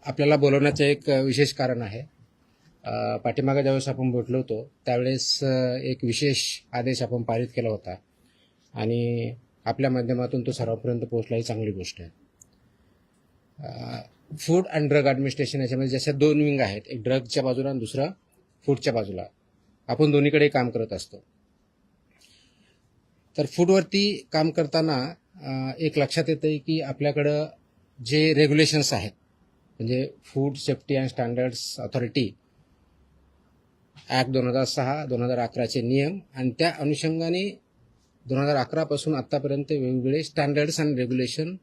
आपल्याला बोलवण्याचं एक विशेष कारण आहे. पाठीमागे ज्यावेळेस आपण भेटलो होतो त्यावेळेस एक विशेष आदेश आपण पारित केला होता आणि आपल्या माध्यमातून तो सर्वांपर्यंत पोहोचला ही चांगली गोष्ट आहे. फूड अँड ड्रग ॲडमिनिस्ट्रेशन याच्यामध्ये जशा दोन विंग आहेत, एक ड्रगच्या बाजूला आणि दुसरा फूडच्या बाजूला. आपण दोन्हीकडे काम करत असतो. तर फूडवरती काम करताना एक लक्षात येतं की आपल्याकडं जे रेग्युलेशन्स आहेत, म्हणजे food safety and standards authority act 2006, 2011चे नियम आणि त्या अनुषंगाने 2011 पासून आत्तापर्यंत वेगवेगळे स्टँडर्ड्स आणि रेग्युलेशन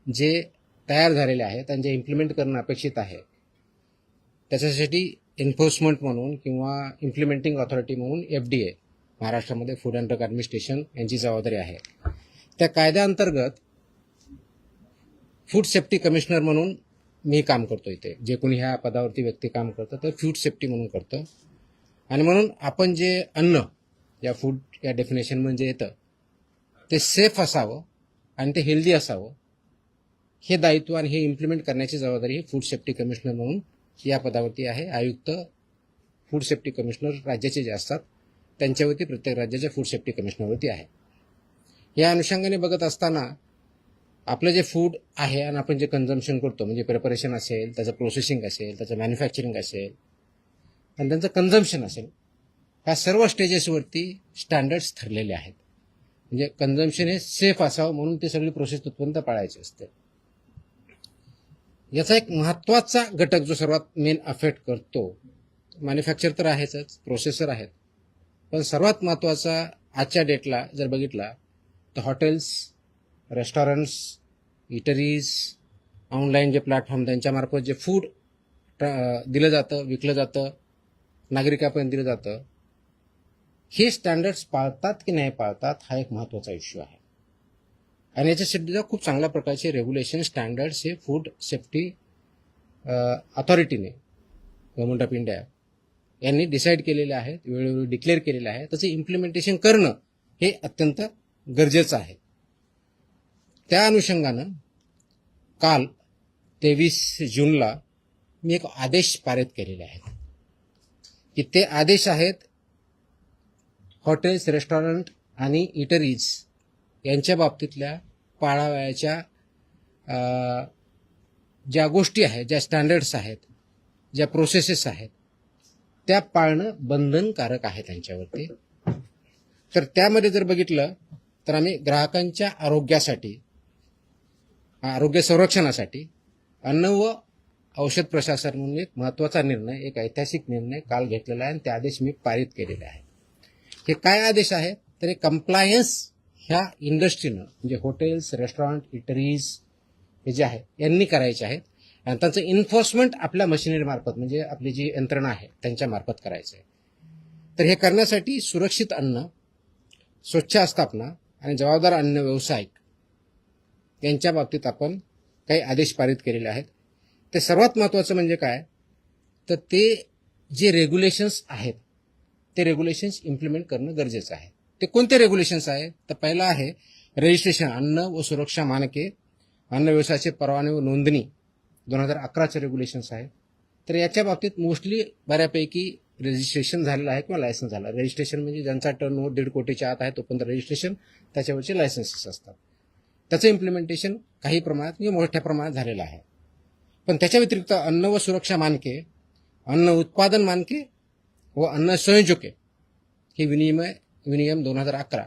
जे तयार झालेले आहेत आणि जे इम्प्लिमेंट करणं अपेक्षित आहे, त्याच्यासाठी एन्फोर्समेंट म्हणून किंवा इम्प्लिमेंटिंग ऑथॉरिटी म्हणून FDA महाराष्ट्रामध्ये फूड अँड ड्रग ॲडमिनिस्ट्रेशन यांची जबाबदारी आहे. त्या कायद्याअंतर्गत फूड सेफ्टी कमिशनर म्हणून मी काम करतो. इथे जे कोणी ह्या पदावरती व्यक्ती काम करतं तर फूड सेफ्टी म्हणून करतं. आणि म्हणून आपण जे अन्न या फूड या डेफिनेशन म्हणजे येतं ते सेफ असावं आणि ते हेल्दी असावं, हे दायित्व आणि हे इम्प्लिमेंट करण्याची जबाबदारी ही फूड सेफ्टी कमिशनर म्हणून या पदावरती आहे. आयुक्त फूड सेफ्टी कमिशनर राज्याचे जे असतात त्यांच्यावरती प्रत्येक राज्याच्या फूड सेफ्टी कमिशनरवरती आहे. या अनुषंगाने बघत असताना आपलं जे फूड आहे आणि आपण जे कन्झम्पशन करतो, म्हणजे प्रिपरेशन असेल, त्याचं प्रोसेसिंग असेल, त्याचं मॅन्युफॅक्चरिंग असेल आणि त्यांचं कन्झम्पशन असेल, ह्या सर्व स्टेजेसवरती स्टँडर्ड्स ठरलेले आहेत. म्हणजे कन्झम्पशन हे सेफ असावं म्हणून ते सगळी प्रोसेस तत्पर्यंत पाळायची असते. याचा एक महत्त्वाचा घटक जो सर्वात मेन अफेक्ट करतो, मॅन्युफॅक्चर तर आहेच, प्रोसेसर आहेत, पण सर्वात महत्त्वाचा आजच्या डेटला जर बघितला तर हॉटेल्स, रेस्टॉरंट्स, इटरीज, ऑनलाईन जे प्लॅटफॉर्म त्यांच्यामार्फत जे फूड दिलं जातं, विकलं जातं, नागरिकांपर्यंत दिलं जातं, हे स्टँडर्ड्स पाळतात की नाही पाळतात हा एक महत्त्वाचा इश्यू आहे. आणि याच्यासाठी खूप चांगल्या प्रकारचे रेग्युलेशन स्टँडर्ड्स हे फूड सेफ्टी ऑथॉरिटीने, गव्हर्नमेंट ऑफ इंडिया यांनी डिसाईड केलेले आहेत, वेळोवेळी डिक्लेअर केलेले आहे. त्याचं इम्प्लिमेंटेशन करणं हे अत्यंत गरजेचं आहे. त्या अनुषंगानं काल 23 जूनला मी एक आदेश पारित केलेले आहेत की ते आदेश आहेत हॉटेल्स, रेस्टॉरंट आणि इटरीज यांच्या बाबतीतल्या पाळावयाच्या ज्या गोष्टी आहेत, ज्या स्टँडर्ड्स आहेत, ज्या प्रोसेसेस आहेत, त्या पाळणं बंधनकारक आहे त्यांच्यावरती. तर त्यामध्ये जर बघितलं तर आम्ही ग्राहकांच्या आरोग्यासाठी, आरोग्य संरक्षणासाठी अन्न व औषध प्रशासन म्हणून एक महत्त्वाचा निर्णय, एक ऐतिहासिक निर्णय काल घेतलेला आहे आणि ते आदेश मी पारित केलेले आहे. हे काय आदेश आहे तर हे कंप्लायन्स ह्या इंडस्ट्रीनं, म्हणजे हॉटेल्स, रेस्टॉरंट, इटरीज हे जे आहे यांनी करायचे आहेत आणि त्यांचं इन्फोर्समेंट आपल्या मशिनरीमार्फत, म्हणजे आपली जी यंत्रणा आहे त्यांच्यामार्फत करायचं आहे. तर हे करण्यासाठी सुरक्षित अन्न, स्वच्छ आस्थापना आणि जबाबदार अन्न व्यावसायिक यांच्या बाबतीत आपण काही आदेश पारित केलेले आहेत. ते सर्वात महत्त्वाचं म्हणजे काय तर ते जे रेग्युलेशन्स आहेत ते रेग्युलेशन्स इम्प्लिमेंट करणं गरजेचं आहे. ते कोणते रेग्युलेशन्स आहेत तर पहिला आहे रजिस्ट्रेशन, अन्न व सुरक्षा मानके, अन्न व्यवसायाचे परवाने व नोंदणी 2011चे रेग्युलेशन्स आहेत. तर याच्या बाबतीत मोस्टली बऱ्यापैकी रजिस्ट्रेशन झालेलं आहे किंवा लायसन्स झालं. रजिस्ट्रेशन म्हणजे ज्यांचा टर्नओव्हर 1.5 कोटीच्या आत आहे तोपर्यंत रजिस्ट्रेशन, त्याच्यावरचे लायसन्सेस असतात. त्याचं इम्प्लिमेंटेशन काही प्रमाणात किंवा मोठ्या प्रमाणात झालेलं आहे. पण त्याच्या व्यतिरिक्त अन्न व सुरक्षा मानके, अन्न उत्पादन मानके व अन्न संयोजके हे विनियम 2011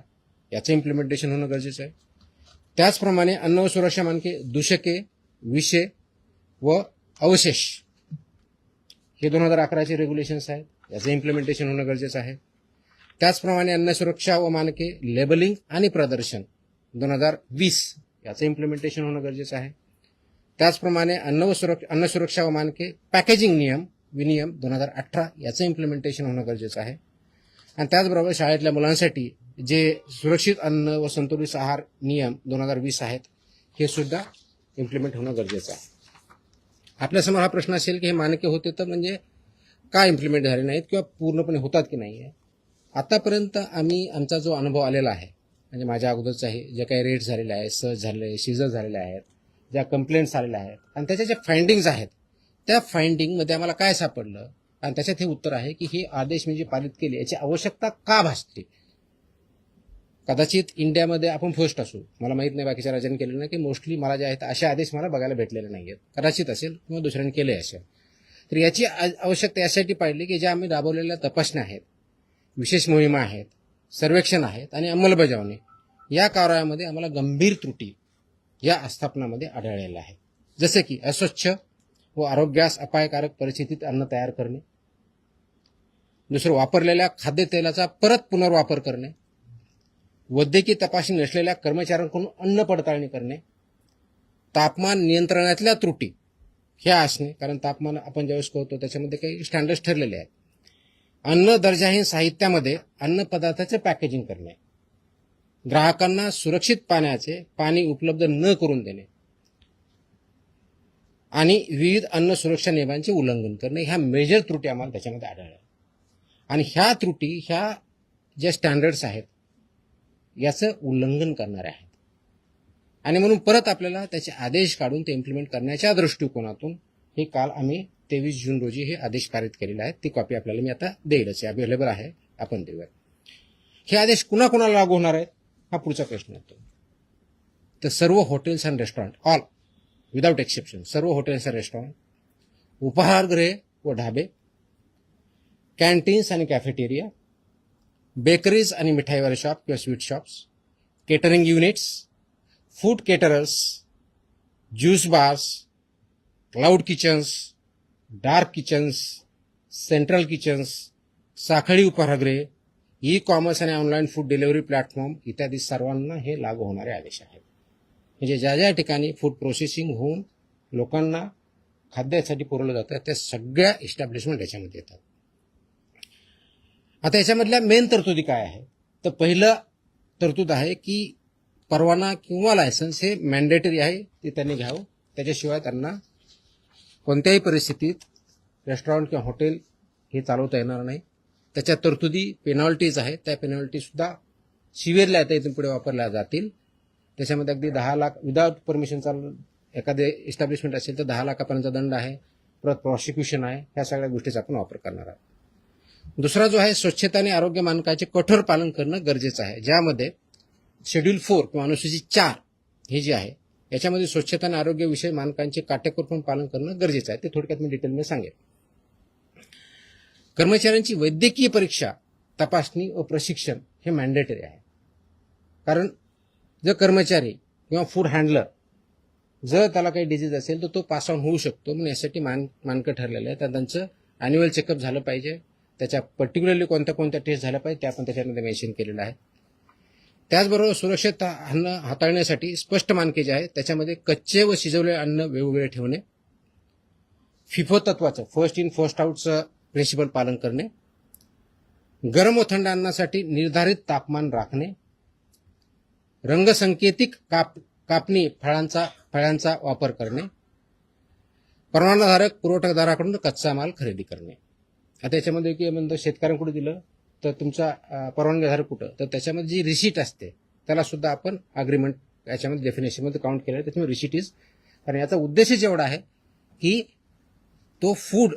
याचं इम्प्लिमेंटेशन होणं गरजेचं आहे. त्याचप्रमाणे अन्न व सुरक्षा मानके, दूषके, विषे व अवशेष हे 2011चे रेग्युलेशन्स आहेत, याचं इम्प्लिमेंटेशन होणं गरजेचं आहे. त्याचप्रमाणे अन्न सुरक्षा व मानके, लेबलिंग आणि प्रदर्शन 2020 याचं इम्प्लिमेंटेशन होणं गरजेचं आहे. त्याचप्रमाणे अन्न सुरक्षा व मानके, पॅकेजिंग विनियम 2018 याचं इम्प्लिमेंटेशन होणं गरजेचं आहे. आणि त्याचबरोबर शाळेतल्या मुलांसाठी जे सुरक्षित अन्न व संतुलित आहार नियम 2020 आहेत हे सुद्धा इम्प्लिमेंट होणं गरजेचं आहे. आपल्यासमोर हा प्रश्न असेल की हे मानके होते तर म्हणजे का इम्प्लिमेंट झाले नाहीत किंवा पूर्णपणे होतात की नाही आहे. आतापर्यंत आमचा जो अनुभव आलेला आहे, म्हणजे माझ्या अगोदरचा आहे, जे काही रेट्स झालेले आहेत, सर्च झालेले, सीजर झालेले आहेत, ज्या कंप्लेंट्स आलेल्या आहेत आणि त्याच्या ज्या फाइंडिंग्स आहेत त्या फाइंडिंगमध्ये आम्हाला काय सापडलं आणि त्याच्यात हे उत्तर आहे की हे आदेश मी जे पारित केले याची आवश्यकता का भासते. कदाचित इंडियामध्ये आपण फर्स्ट असू, मला माहित नाही बाकीच्या राज्यांनी केलेलं नाही, की मोस्टली मला जे आहेत असे आदेश मला बघायला भेटलेले नाही आहेत. कदाचित असेल किंवा दुसऱ्यांनी केले असेल. तर याची आवश्यकता यासाठी पाहिली की ज्या आम्ही राबवलेल्या तपासण्या आहेत, विशेष मोहिमा आहेत, सर्वेक्षण आहेत आणि अंमलबजावणी या कारवायामध्ये आम्हाला गंभीर त्रुटी या आस्थापनामध्ये आढळलेल्या आहेत. जसे की अस्वच्छ व आरोग्यास अपायकारक परिस्थितीत अन्न तयार करणे, दुसरं वापरलेल्या खाद्यतेलाचा परत पुनर्वापर करणे, वैद्यकीय तपासणी नसलेल्या कर्मचाऱ्यांकडून अन्न पडताळणी करणे, तापमान नियंत्रणातल्या त्रुटी ह्या असणे, कारण तापमान आपण ज्यावेळेस कळतो त्याच्यामध्ये काही स्टँडर्ड्स ठरलेले आहेत. अन्न दर्जाहीन साहित्यामध्ये अन्न पदार्थाचे पॅकेजिंग करणे, ग्राहकांना सुरक्षित पाणी उपलब्ध न करून देणे आणि विविध अन्न सुरक्षा नियमांचे उल्लंघन करणे, ह्या मेजर त्रुटी आम्हाला त्याच्यामध्ये आढळल्या. आणि ह्या त्रुटी ह्या ज्या स्टँडर्ड्स आहेत याचं उल्लंघन करणारे आहेत. आणि म्हणून परत आपल्याला त्याचे आदेश काढून ते इम्प्लिमेंट करण्याच्या दृष्टिकोनातून हे काल आम्ही 23 जून रोजी हे आदेश पारित केलेले आहेत. ती कॉपी आपल्याला मी आता देईलच, अवेलेबल आहे, आपण देऊया. हे आदेश कुणाकुणाला लागू होणार आहेत हा पुढचा प्रश्न येतो. तर सर्व hotels and restaurant, all without exception, सर्व हॉटेल्स अँड रेस्टॉरंट, उपाहारगृहे व ढाबे, कॅन्टीन्स आणि कॅफेटेरिया, बेकरीज आणि मिठाईवाले शॉप किंवा sweet shops, catering units, food caterers, juice bars, cloud kitchens, dark kitchens, central kitchens, साखळी उपाहारगृहे, ई कॉमर्स आणि ऑनलाईन फूड डिलिव्हरी प्लॅटफॉर्म इत्यादी सर्वांना हे लागू होणारे आदेश आहेत. म्हणजे ज्या ज्या ठिकाणी फूड प्रोसेसिंग होऊन लोकांना खाद्यासाठी पुरवलं जातं त्या सगळ्या इस्टॅब्लिशमेंट याच्यामध्ये येतात. आता याच्यामधल्या मेन तरतुदी काय आहे, तर पहिलं तरतूद आहे की परवाना किंवा लायसन्स हे मॅन्डेटरी आहे, ते त्यांनी घ्यावं. त्याच्याशिवाय त्यांना कोणत्याही परिस्थितीत रेस्टॉरंट किंवा हॉटेल हे चालवता येणार नाही. त्याच्या तरतुदी पेनॉल्टीज आहेत, त्या पेनॉल्टीसुद्धा सिव्हिअरली आता इथून पुढे वापरल्या जातील. त्याच्यामध्ये अगदी 10 लाख विदाउट परमिशन चालू एखादे एस्टॅब्लिशमेंट असेल तर 10 लाखापर्यंत दंड आहे, परत प्रॉसिक्युशन आहे. ह्या सगळ्या गोष्टीचा आपण वापर करणार आहोत. दुसरा जो आहे स्वच्छता आणि आरोग्य मानकाचे कठोर पालन करणं गरजेचं आहे, ज्यामध्ये शेड्यूल 4 किंवा अनुसूची 4 हे जे आहे याच्यामध्ये स्वच्छता आणि आरोग्य विषय मानकांचे काटेकोरपणे पालन करणं गरजेचं आहे. ते थोडक्यात मी डिटेलमध्ये सांगेन. कर्मचाऱ्यांची वैद्यकीय परीक्षा, तपासणी व प्रशिक्षण हे मॅन्डेटरी आहे. कारण जर कर्मचारी किंवा फूड हँडलर जर त्याला काही डिजीज असेल तर तो पास ऑन होऊ शकतो. म्हणून यासाठी मानकं ठरलेलं आहे. तर त्यांचं ॲन्युअल चेकअप झालं पाहिजे, त्याच्या पर्टिक्युलरली कोणत्या कोणत्या टेस्ट झाल्या पाहिजे ते आपण त्याच्यामध्ये मेन्शन केलेलं आहे. त्याचबरोबर सुरक्षित अन्न हाताळण्यासाठी स्पष्ट मानके जे आहेत त्याच्यामध्ये कच्चे व शिजवलेले अन्न वेगवेगळे ठेवणे, फिफो तत्वाचं फर्स्ट इन फर्स्ट आउटचं प्रिन्सिपल पालन करणे, गरम व थंड अन्नासाठी निर्धारित तापमान राखणे, रंगसंकेतिक कापणी फळांचा वापर करणे, परवानाधारक पुरवठादाराकडून कच्चा माल खरेदी करणे. आता याच्यामध्ये की म्हणतो शेतकऱ्यांकडे दिलं तर तुमचा परवानगीधारक कुठं, तर त्याच्यामध्ये जी रिसीट असते त्याला सुद्धा आपण अग्रीमेंट याच्यामध्ये डेफिनेशनमध्ये काउंट केलं आहे. त्याच्यामुळे रिसीट इज, कारण याचा उद्देशच एवढा आहे की तो फूड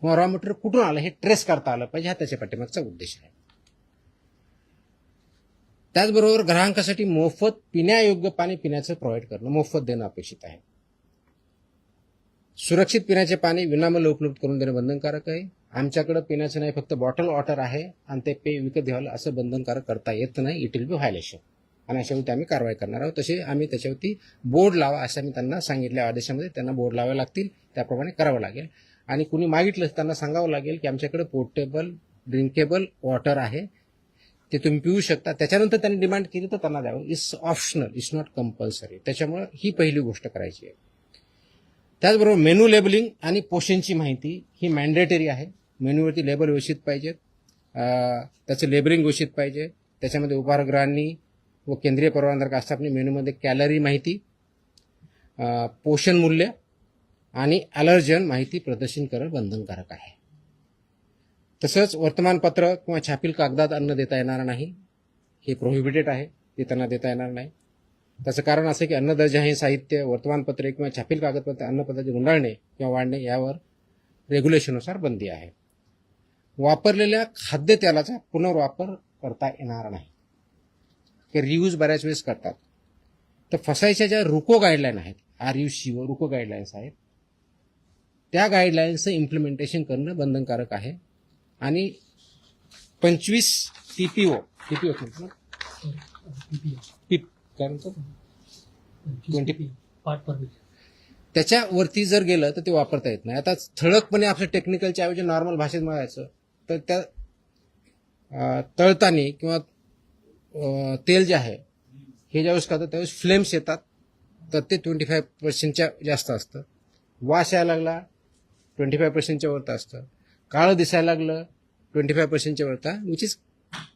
किंवा रॉ मटेरियल कुठून आलं हे ट्रेस करता आलं पाहिजे, हा त्याच्या पाठीमागचा उद्देश आहे. त्याचबरोबर ग्राहकांसाठी मोफत पिण्यायोग्य पाणी पिण्याचं प्रोव्हाइड करणं, मोफत देणं अपेक्षित आहे. सुरक्षित पिण्याचे पाणी विनामूल्य उपलब्ध करून देणं बंधनकारक आहे. आमच्याकडे पिण्याचं नाही, फक्त बॉटल वॉटर आहे आणि ते पे विकत घ्यावं असं बंधनकारक करता येत नाही. इट विल बी व्हायलेशन आणि अशावरती आम्ही कारवाई करणार आहोत. तसे आम्ही त्याच्यावरती बोर्ड लावा असं मी त्यांना सांगितल्या आदेशामध्ये, त्यांना बोर्ड लावावे लागतील, त्याप्रमाणे करावं लागेल. आणि कुणी मागितलं त्यांना सांगावं लागेल की आमच्याकडे पोर्टेबल ड्रिंकेबल वॉटर आहे, ते तुम्ही पिऊ शकता. त्याच्यानंतर त्यांनी डिमांड केली तर त्यांना द्यावं. It's optional, it's not compulsory. त्याच्यामुळे ही पहिली गोष्ट करायची आहे. त्याचबरोबर मेनू लेबलिंग आणि पोषणची माहिती ही मॅन्डेटरी आहे. मेन्यूवरती लेबल व्यवस्थित पाहिजेत, त्याचं लेबलिंग व्यवस्थित पाहिजे. त्याच्यामध्ये उपाहारगृहांनी व केंद्रीय परवानाधारक आस्थापने मेन्यूमध्ये कॅलरी माहिती, पोषण मूल्य आणि ॲलर्जन माहिती प्रदर्शन करणं बंधनकारक आहे. तसंच वर्तमानपत्र किंवा छापील कागदात अन्न देता येणार नाही, हे प्रोहिबिटेड आहे, ते त्यांना देता येणार नाही. त्याचं कारण असं की अन्न दर्जा हे साहित्य, वर्तमानपत्रे किंवा छापील कागदपत्रे अन्नपदार्थ गुंडाळणे किंवा वाढणे यावर रेग्युलेशननुसार बंदी आहे. वापरलेल्या खाद्यतेलाचा पुनर्वापर करता येणार नाही, की रियूज बऱ्याच वेळेस करतात. तर फसायच्या ज्या रुको गाईडलाईन आहेत, RUC रुको गाईडलाईन्स आहेत, त्या गाईडलाईन्सचं इम्प्लिमेंटेशन करणं बंधनकारक आहे. आणि 25 TPO काय म्हणतो 20 त्याच्यावरती जर गेलं तर ते वापरता येत नाही. आता ठळकपणे आपल्या टेक्निकलच्या ऐवजी नॉर्मल भाषेत म्हणायचं तर त्या तळतानी किंवा तेल जे आहे हे ज्यावेळेस करतात त्यावेळेस फ्लेम्स येतात, तर ते 25% जास्त असतं. वास यायला लागला 25% वरतं असतं. काळं दिसायला लागलं 25% वरता, विच इज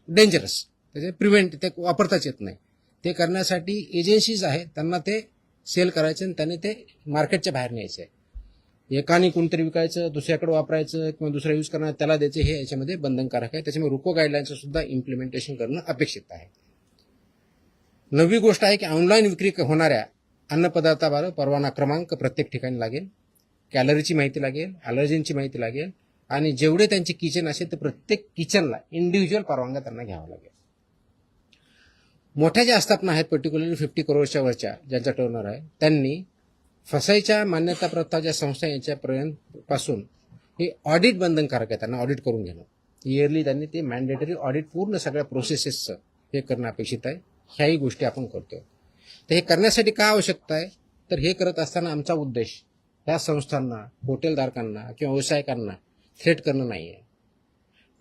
डेंजरस. त्याचे प्रिव्हेंट ते वापरताच येत नाही. ते करण्यासाठी एजन्सीज आहेत, त्यांना ते सेल करायचं आणि त्याने ते मार्केटच्या बाहेर न्यायचं आहे. एकाने कोणतरी विकायचं, दुसऱ्याकडे वापरायचं किंवा दुसरा यूज करणार त्याला द्यायचं, हे याच्यामध्ये बंधनकारक आहे. त्याच्यामुळे रुको गाईडलाईनचं सुद्धा इम्प्लिमेंटेशन करणं अपेक्षित आहे. 9वी गोष्ट आहे की ऑनलाईन विक्री होणाऱ्या अन्नपदार्थाबाबत परवाना क्रमांक प्रत्येक ठिकाणी लागेल, कॅलरीची माहिती लागेल, ॲलर्जींची माहिती लागेल आणि जेवढे त्यांचे किचन असेल तर प्रत्येक किचनला इंडिव्हिज्युअल परवानग्या त्यांना घ्यावा लागेल. मोठ्या ज्या आस्थापना आहेत, पर्टिक्युलरली 50 करोडच्या वरच्या ज्यांचा टर्नओव्हर आहे, त्यांनी फसाईच्या मान्यताप्राप्त ज्या संस्था यांच्यापर्यंत पासून हे ऑडिट बंधनकारक आहे, त्यांना ऑडिट करून घेणं. इयरली त्यांनी ते मॅन्डेटरी ऑडिट पूर्ण सगळ्या प्रोसेसेसचं हे करणं अपेक्षित आहे. ह्याही गोष्टी आपण करतोय. तर हे करण्यासाठी काय आवश्यकता आहे, तर हे करत असताना आमचा उद्देश या संस्थांना, हॉटेलधारकांना किंवा व्यावसायिकांना थ्रेट करणं नाही आहे.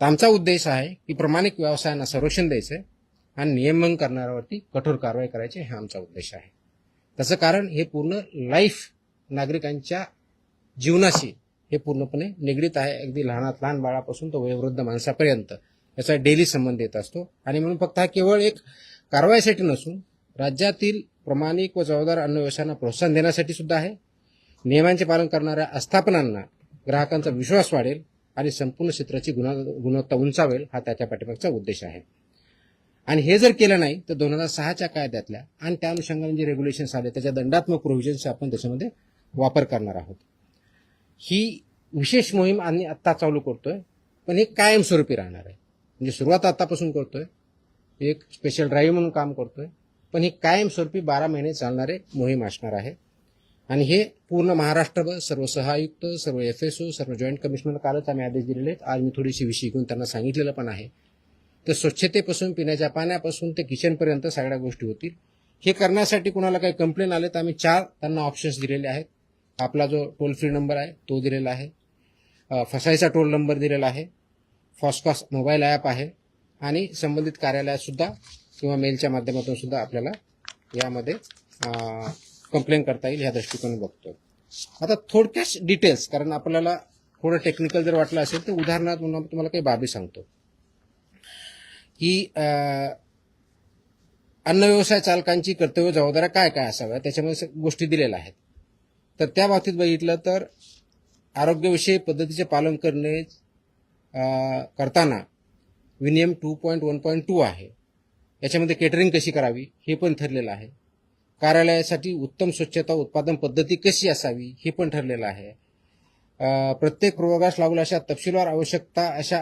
तर आमचा उद्देश आहे की प्रामाणिक व्यवसायांना संरक्षण द्यायचं आणि नियमन करणाऱ्यावरती कठोर कारवाई करायची, हा आमचा उद्देश आहे. त्याचं कारण हे पूर्ण लाईफ नागरिकांच्या जीवनाशी हे पूर्णपणे निगडीत आहे. अगदी लहानात लहान बाळापासून तो वयोवृद्ध माणसापर्यंत याचा डेली संबंध येत असतो. आणि म्हणून फक्त हा केवळ एक कारवाईसाठी नसून राज्यातील प्रामाणिक व जबाबदार अन्न व्यवसायांना प्रोत्साहन देण्यासाठी सुद्धा आहे. नियमांचे पालन करणाऱ्या आस्थापनांना ग्राहकांचा विश्वास वाढेल आणि संपूर्ण क्षेत्राची गुणवत्ता उंचावेल, हा त्याच्या पाठीमागचा उद्देश आहे. आणि हे जर केलं नाही तर 2006च्या कायद्यातल्या आणि त्या अनुषंगाने जे रेग्युलेशन्स आले त्याच्या दंडात्मक प्रोव्हिजन्स आपण त्याच्यामध्ये वापर करणार आहोत. ही विशेष मोहीम आम्ही आत्ता चालू करतोय, पण हे कायमस्वरूपी राहणार आहे. म्हणजे सुरुवात आतापासून करतोय, एक स्पेशल ड्राईव्ह म्हणून काम करतोय, पण ही कायमस्वरूपी 12 महिने चालणारे मोहीम असणार आहे. आणि हे पूर्ण महाराष्ट्रभर सर्व सहायुक्त, सर्व FSO, सर्व जॉईंट कमिशनर कालच आम्ही आदेश दिलेले आहेत. आज मी थोडीशी विषय घेऊन त्यांना सांगितलेलं पण आहे. तर स्वच्छतेपासून पिण्याच्या पाण्यापासून ते किचनपर्यंत सगळ्या गोष्टी होतील. हे करण्यासाठी कुणाला काही कंप्लेन आले तर आम्ही 4 त्यांना ऑप्शन्स दिलेले आहेत. आपला जो टोल फ्री नंबर आहे तो दिलेला आहे, फसाईचा टोल नंबर दिलेला आहे, फॉस्कॉस मोबाईल ॲप आहे आणि संबंधित कार्यालयात सुद्धा किंवा मेलच्या माध्यमातून सुद्धा आपल्याला यामध्ये कंप्लेन करता येईल, ह्या दृष्टिकोन बघतोय. आता थोडक्याच डिटेल्स, कारण आपल्याला थोडं टेक्निकल जर वाटलं असेल तर उदाहरणार्थ म्हणून तुम्हाला काही बाबी सांगतो की अन्न व्यवसाय चालकांची कर्तव्य जबाबदाऱ्या काय काय असाव्या, त्याच्यामध्ये गोष्टी दिलेल्या आहेत. तर त्या बाबतीत बघितलं तर आरोग्यविषयी पद्धतीचे पालन करणे करताना विनियम 2.1.2 आहे. याच्यामध्ये केटरिंग कशी करावी हे पण ठरलेलं आहे. कार्यालयासाठी उत्तम स्वच्छता उत्पादन पद्धती कशी असावी हे पण ठरलेलं आहे. प्रत्येक प्रयोगास लागू अशा तपशीलवार आवश्यकता अशा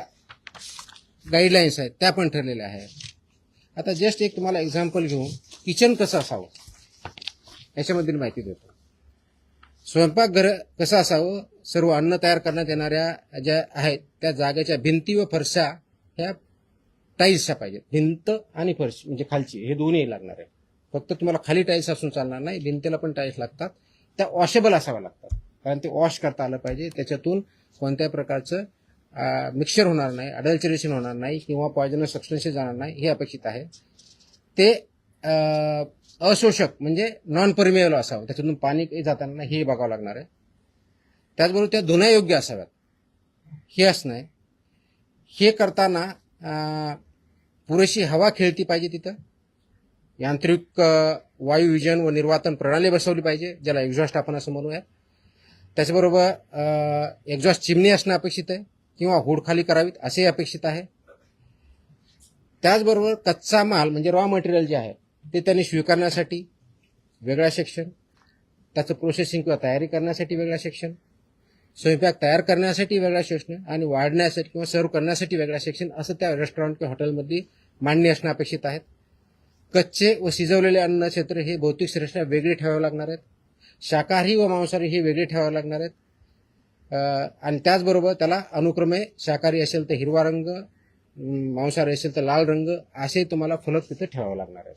गाईडलाईन्स आहेत त्या पण ठरलेल्या आहेत. आता जस्ट एक तुम्हाला एक्झाम्पल घेऊन किचन कसं असावं याच्यामधील माहिती देतो. स्वयंपाकघर कसं असावं, सर्व अन्न तयार करण्यात येणाऱ्या ज्या आहेत त्या जागेच्या भिंती व फरशा ह्या टाईल्सच्या पाहिजेत. भिंत आणि फरशी म्हणजे खालची हे दोन्ही लागणार आहे. फक्त तुम्हाला खाली टाईल्स असून चालणार नाही, भिंतीला पण टाईल्स लागतात. त्या वॉशेबल असाव्या लागतात, कारण ते वॉश करता आलं पाहिजे. त्याच्यातून कोणत्याही प्रकारचं मिक्सचर होणार नाही, अडल्चरेशन होणार नाही किंवा पॉयझनस सबस्टन्सेस जाणार नाही, हे अपेक्षित आहे. ते अशोषक म्हणजे नॉन परमिएबल असावं, त्याच्यातून पाणी जाताना नाही हे बघावं लागणार आहे. त्याचबरोबर त्या धुण्यायोग्य असाव्यात हे असणं आहे. हे करताना पुरेशी हवा खेळती पाहिजे तिथं. यांत्रिक वायुविजन व निर्वातन प्रणाली बसवली पाहिजे, ज्याला एक्झॉस्ट आपण असं म्हणूया. त्याचबरोबर एक्झॉस्ट चिमणी असणं अपेक्षित आहे किंवा हुड खाली करावीत असेही अपेक्षित आहे. त्याचबरोबर कच्चा माल म्हणजे रॉ मटेरियल जे आहे ते त्यांनी स्वीकारण्यासाठी वेगळा सेक्शन, त्याचं प्रोसेसिंग किंवा तयारी करण्यासाठी वेगळा सेक्शन, स्वयंपाक तयार करण्यासाठी वेगळा सेक्शन आणि वाढण्यासाठी किंवा सर्व करण्यासाठी वेगळा सेक्शन, असं त्या रेस्टॉरंट किंवा हॉटेलमध्ये मांडणी असणं अपेक्षित आहेत. कच्चे व शिजवलेले अन्न क्षेत्र हे भौतिक श्रेष्ठता वेगळी ठेवावे लागणार आहेत. शाकाहारी व मांसाहारी हे वेगळे ठेवावे लागणार आहेत. आणि त्याचबरोबर त्याला अनुक्रमे शाकाहारी असेल तर हिरवा रंग, मांसाहारी असेल तर लाल रंग असे तुम्हाला फलक तिथे ठेवावे लागणार आहेत.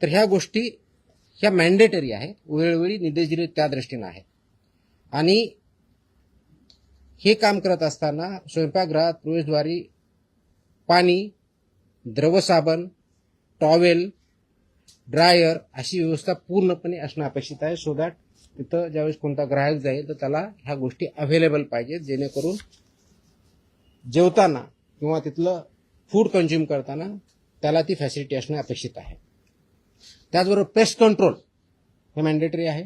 तर ह्या गोष्टी ह्या मॅन्डेटरी आहेत, वेळोवेळी निर्देश दिले त्या दृष्टीनं आहेत. आणि हे काम करत असताना स्वयंपाकगृहात प्रवेशद्वारी पाणी, द्रवसाबण, टॉवेल, ड्रायर अशी व्यवस्था पूर्णपणे असणं अपेक्षित आहे. सो दॅट तिथं ज्यावेळेस कोणता ग्राहक जाईल तर त्याला ह्या गोष्टी अवेलेबल पाहिजेत, जेणेकरून जेवताना किंवा तिथलं फूड कंझ्युम करताना त्याला ती फॅसिलिटी असणं अपेक्षित आहे. त्याचबरोबर पेस्ट कंट्रोल हे मॅन्डेटरी आहे.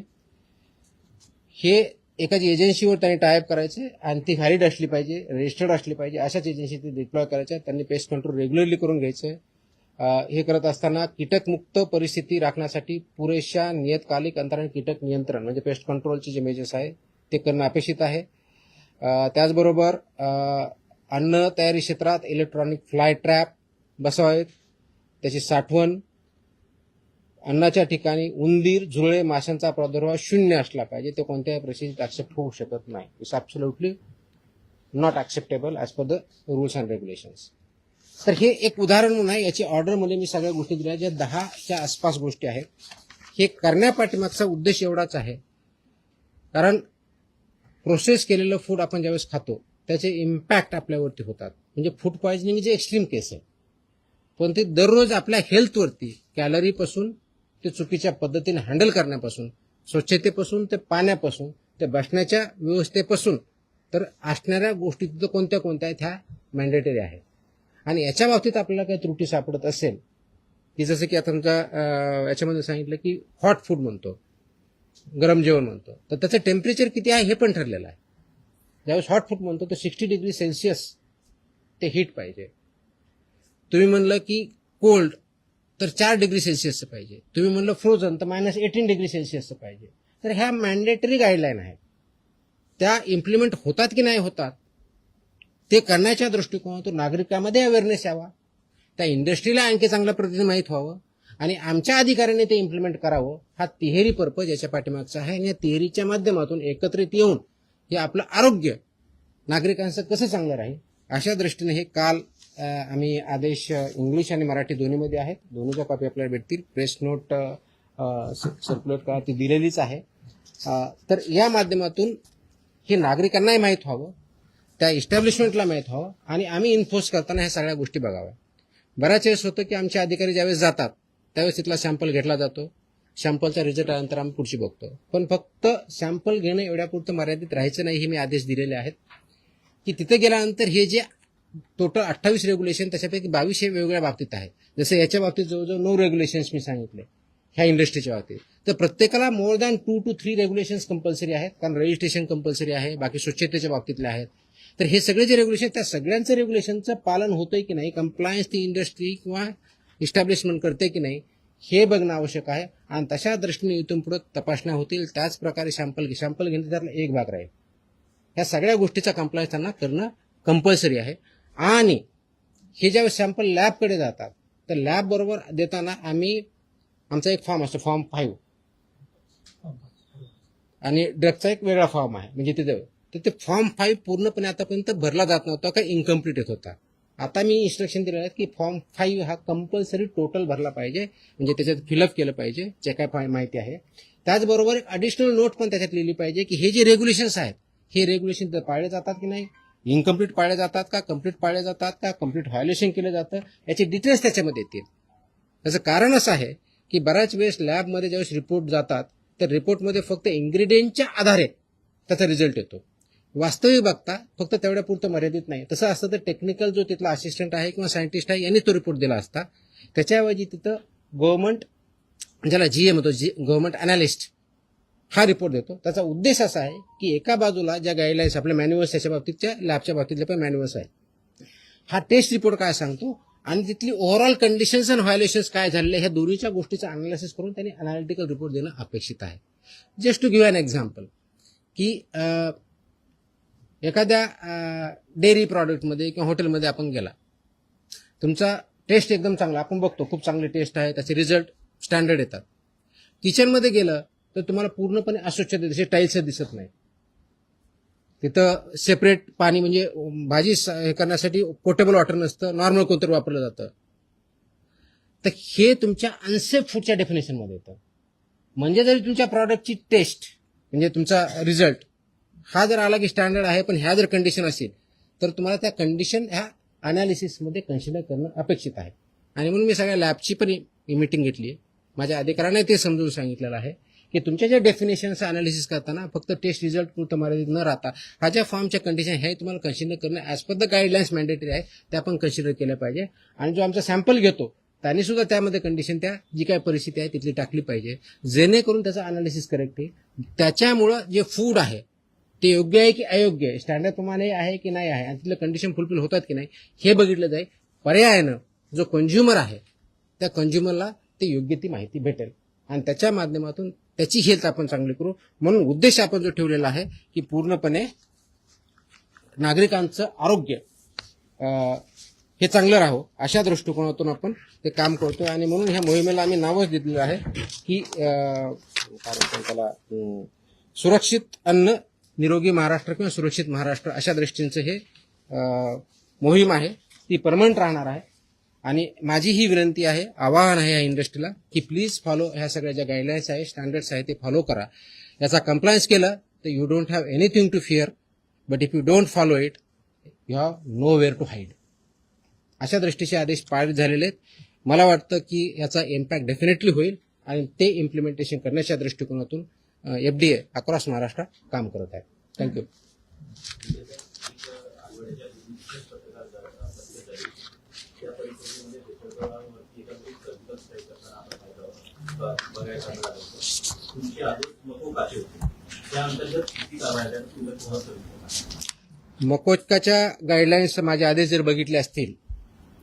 हे एखादी एजन्सीवर त्यांनी टायअप करायचे आणि ती व्हॅलिड असली पाहिजे, रजिस्टर्ड असली पाहिजे, अशाच एजन्सी ती डिप्लॉय करायच्या. त्यांनी पेस्ट कंट्रोल रेग्युलरली करून घ्यायचं. हे करत असताना कीटकमुक्त परिस्थिती राखण्यासाठी पुरेशा नियतकालिक अंतराने कीटक नियंत्रण म्हणजे पेस्ट कंट्रोलचे जे मेजर्स आहे ते करणं अपेक्षित आहे. त्याचबरोबर अन्न तयारी क्षेत्रात इलेक्ट्रॉनिक फ्लाय ट्रॅप बसवावेत, त्याची साठवण, अन्नाच्या ठिकाणी उंदीर, झुरळे, माशांचा प्रादुर्भाव शून्य असला पाहिजे. ते कोणत्याही परिस्थितीत ऍक्सेप्ट होऊ शकत नाही. It's absolutely not acceptable as per the rules and regulations. तर हे एक उदाहरण म्हणून आहे. याची ऑर्डरमध्ये मी सगळ्या गोष्टी दिल्या ज्या 10च्या आसपास गोष्टी आहेत. हे करण्यापाठीमागचा उद्देश एवढाच आहे, कारण प्रोसेस केलेलं फूड आपण ज्यावेळेस खातो त्याचे इम्पॅक्ट आपल्यावरती होतात. म्हणजे फूड पॉयझनिंग जे एक्स्ट्रीम केस आहे, पण ते दररोज आपल्या हेल्थवरती कॅलरीपासून ते चुकीच्या पद्धतीने हँडल करण्यापासून, स्वच्छतेपासून ते पाण्यापासून ते बसण्याच्या व्यवस्थेपासून तर असणाऱ्या गोष्टी तिथं कोणत्या कोणत्या आहेत ह्या मॅन्डेटरी आहेत. आणि याच्या बाबतीत आपल्याला काही त्रुटी सापडत असेल की जसं की आता तुमच्या याच्यामध्ये सांगितलं की हॉट फूड म्हणतो, गरम जेवण म्हणतो, तर त्याचं टेम्परेचर किती आहे हे पण ठरलेलं आहे. ज्यावेळेस हॉट फूड म्हणतो तर 60 डिग्री सेल्सिअस ते हीट पाहिजे. तुम्ही म्हणलं की कोल्ड तर 4 डिग्री सेल्सिअसचं पाहिजे. तुम्ही म्हणलं फ्रोझन तर -18 डिग्री सेल्सिअसचं पाहिजे. तर ह्या मॅन्डेटरी गाईडलाईन आहेत. त्या इम्प्लिमेंट होतात की नाही होतात ते करण्याच्या दृष्टिकोनातून नागरिकांमध्ये अवेअरनेस यावा, त्या इंडस्ट्रीला आणखी चांगल्या पद्धतीने माहीत व्हावं आणि आमच्या अधिकाऱ्यांनी ते इम्प्लिमेंट करावं. हा तिहेरी पर्पज याच्या पाठीमागचा आहे. आणि या तिहेरीच्या माध्यमातून एकत्रित येऊन हे आपलं आरोग्य नागरिकांचं कसं चांगलं राहील अशा दृष्टीने हे काल आम्ही आदेश इंग्लिश आणि मराठी दोन्हीमध्ये आहेत. दोन्हीच्या कॉपी आपल्याला भेटतील. प्रेस नोट सर्क्युलेट करा ती दिलेलीच आहे. तर या माध्यमातून हे नागरिकांनाही माहीत व्हावं, त्या इस्टॅब्लिशमेंटला माहीत व्हावं आणि आम्ही इन्फोर्स करताना ह्या सगळ्या गोष्टी बघाव्या. बऱ्याच वेळेस होतं की आमचे अधिकारी ज्यावेळेस जातात त्यावेळेस तिथला सॅम्पल घेतला जातो. सॅम्पलचा रिझल्ट आल्यानंतर आम्ही पुढची बघतो. पण फक्त सॅम्पल घेणं एवढ्यापुरतं मर्यादित राहायचं नाही. हे मी आदेश दिलेले आहेत की तिथे गेल्यानंतर हे जे टोटल 28 रेग्युलेशन त्याच्यापैकी 22 हे वेगवेगळ्या बाबतीत आहेत. जसं याच्या बाबतीत जवळजवळ 9 रेग्युलेशन्स मी सांगितले ह्या इंडस्ट्रीच्या बाबतीत. तर प्रत्येकाला more than 2 to 3 regulations compulsory आहेत, कारण रजिस्ट्रेशन कंपल्सरी आहे, बाकी स्वच्छतेच्या बाबतीतले आहेत. तर हे सगळे जे रेग्युलेशन त्या सगळ्यांचं रेग्युलेशनचं पालन होतंय की नाही, कंप्लायन्स ती इंडस्ट्री किंवा इस्टॅब्लिशमेंट करते की नाही हे बघणं आवश्यक आहे. आणि तशा दृष्टीने इथून पुढे तपासण्या होतील. त्याच प्रकारे सॅम्पल घेणं त्यातला एक भाग राहील. ह्या सगळ्या गोष्टीचा कंप्लायन्स त्यांना करणं कंपल्सरी आहे. आणि हे ज्यावेळेस सॅम्पल लॅबकडे जातात तर लॅब बरोबर देताना आमचा एक फॉर्म असतो, फॉर्म 5, आणि ड्रगचा एक वेगळा फॉर्म आहे. म्हणजे तिथे तर ते फॉर्म 5 पूर्णपणे आतापर्यंत भरला जात नव्हता का इनकम्प्लीट येत होता. आता मी इन्स्ट्रक्शन दिलेलं आहे की फॉर्म 5 हा कंपल्सरी टोटल भरला पाहिजे, म्हणजे त्याच्यात फिलअप केलं पाहिजे जे काय माहिती आहे. त्याचबरोबर एक ॲडिशनल नोट पण त्याच्यात लिहिली पाहिजे की हे जे रेग्युलेशन्स आहेत हे रेग्युलेशन पाळले जातात की नाही, इनकम्प्लीट पाळले जातात का, कम्प्लीट पाळले जातात का, कम्प्लीट व्हायोलेशन केलं जातं, याचे डिटेल्स त्याच्यामध्ये येतील. त्याचं कारण असं आहे की बऱ्याच वेळेस लॅबमध्ये ज्यावेळेस रिपोर्ट जातात तर रिपोर्टमध्ये फक्त इन्ग्रेडियंटच्या आधारे त्याचा रिझल्ट येतो. वास्तविक बघता फक्त तेवढ्या पुरतं मर्यादित नाही. तसं असतं तर टेक्निकल जो तिथला असिस्टंट आहे किंवा सायंटिस्ट आहे यांनी तो रिपोर्ट दिला असता. त्याच्याऐवजी तिथं गव्हर्नमेंट, ज्याला GM होतो, गव्हर्नमेंट अनालिस्ट, हा रिपोर्ट देतो. त्याचा उद्देश असा आहे की एका बाजूला ज्या गाईडलाईन्स आपल्या मॅन्युअल्स त्याच्या बाबतीतच्या लॅबच्या बाबतीतले पण मॅन्युअल्स आहेत, हा टेस्ट रिपोर्ट काय सांगतो आणि तिथली ओव्हरऑल कंडिशन्स आणि व्हायोलेशन्स काय झालेले ह्या दोन्हीच्या गोष्टीचं अनालिसिस करून त्यांनी अनालिटिकल रिपोर्ट देणं अपेक्षित आहे. Just to give an example की एखाद्या डेअरी प्रॉडक्टमध्ये किंवा हॉटेलमध्ये आपण गेला, तुमचा टेस्ट एकदम चांगला, आपण बघतो खूप चांगले टेस्ट आहे, त्याचे रिझल्ट स्टँडर्ड येतात. किचनमध्ये गेलं तर तुम्हाला पूर्णपणे अस्वच्छता दिसते, टाईल्स दिसत नाही. तिथं सेपरेट पाणी म्हणजे भाजी हे करण्यासाठी पोर्टेबल वॉटर नसतं, नॉर्मल कोणतरी वापरलं जातं. तर हे तुमच्या अनसेफ फूडच्या डेफिनेशनमध्ये येतं. म्हणजे जरी तुमच्या प्रॉडक्टची टेस्ट म्हणजे तुमचा रिझल्ट हा जर आला की स्टँडर्ड आहे, पण ह्या जर कंडिशन असेल तर तुम्हाला त्या कंडिशन ह्या अनालिसिसमध्ये कन्सिडर करणं अपेक्षित आहे. आणि म्हणून मी सगळ्या लॅबची पण मीटिंग घेतली आहे. माझ्या अधिकाऱ्याने ते समजून सांगितलेलं आहे की तुमच्या ज्या डेफिनेशनचं अनालिसिस करताना फक्त टेस्ट रिझल्ट पुरतं मर्यादित न राहता हा ज्या फॉर्मच्या कंडिशन हे तुम्हाला कन्सिडर करणं as per the guidelines mandatory आहे, त्या पण कन्सिडर केल्या पाहिजे. आणि जो आमचा सॅम्पल घेतो त्यांनी सुद्धा त्यामध्ये कंडिशन त्या जी काय परिस्थिती आहे तिथली टाकली पाहिजे, जेणेकरून त्याचं अनालिसिस करेक्ट आहे. त्याच्यामुळं जे फूड आहे ते योग्य आहे की अयोग्य आहे, स्टँडर्ड प्रमाणे आहे की नाही आहे, आणि तिथलं कंडिशन फुलफिल होतात की नाही हे बघितलं जाईल. पर्यायानं जो कंझ्युमर आहे त्या कंझ्युमरला ते योग्य ती माहिती भेटेल आणि त्याच्या माध्यमातून त्याची हेल्थ आपण चांगली करू. म्हणून उद्देश आपण जो ठेवलेला आहे की पूर्णपणे नागरिकांचं आरोग्य हे चांगलं राहावं अशा दृष्टिकोनातून आपण ते काम करतोय. आणि म्हणून ह्या मोहिमेला आम्ही नावच दिलेलं आहे की काय म्हणतात त्याला, सुरक्षित अन्न निरोगी महाराष्ट्र किंवा सुरक्षित महाराष्ट्र अशा दृष्टीचं हे मोहीम आहे. ती परमनंट राहणार आहे. आणि माझी ही विनंती आहे, आवाहन आहे या इंडस्ट्रीला की प्लीज फॉलो ह्या सगळ्या ज्या गाईडलाईन्स आहे, स्टँडर्ड्स आहे ते फॉलो करा. याचा कंप्लायन्स केलं तर you don't have anything to fear, but if you don't follow it you have nowhere to hide. अशा दृष्टीचे आदेश पारित झालेले आहेत. मला वाटतं की याचा इम्पॅक्ट डेफिनेटली होईल आणि ते इम्प्लिमेंटेशन करण्याच्या दृष्टिकोनातून FDA अक्रॉस महाराष्ट्र काम करत आहे. थँक्यू. मकोकाच्या गाईडलाईन्स माझे आदेश जर बघितले असतील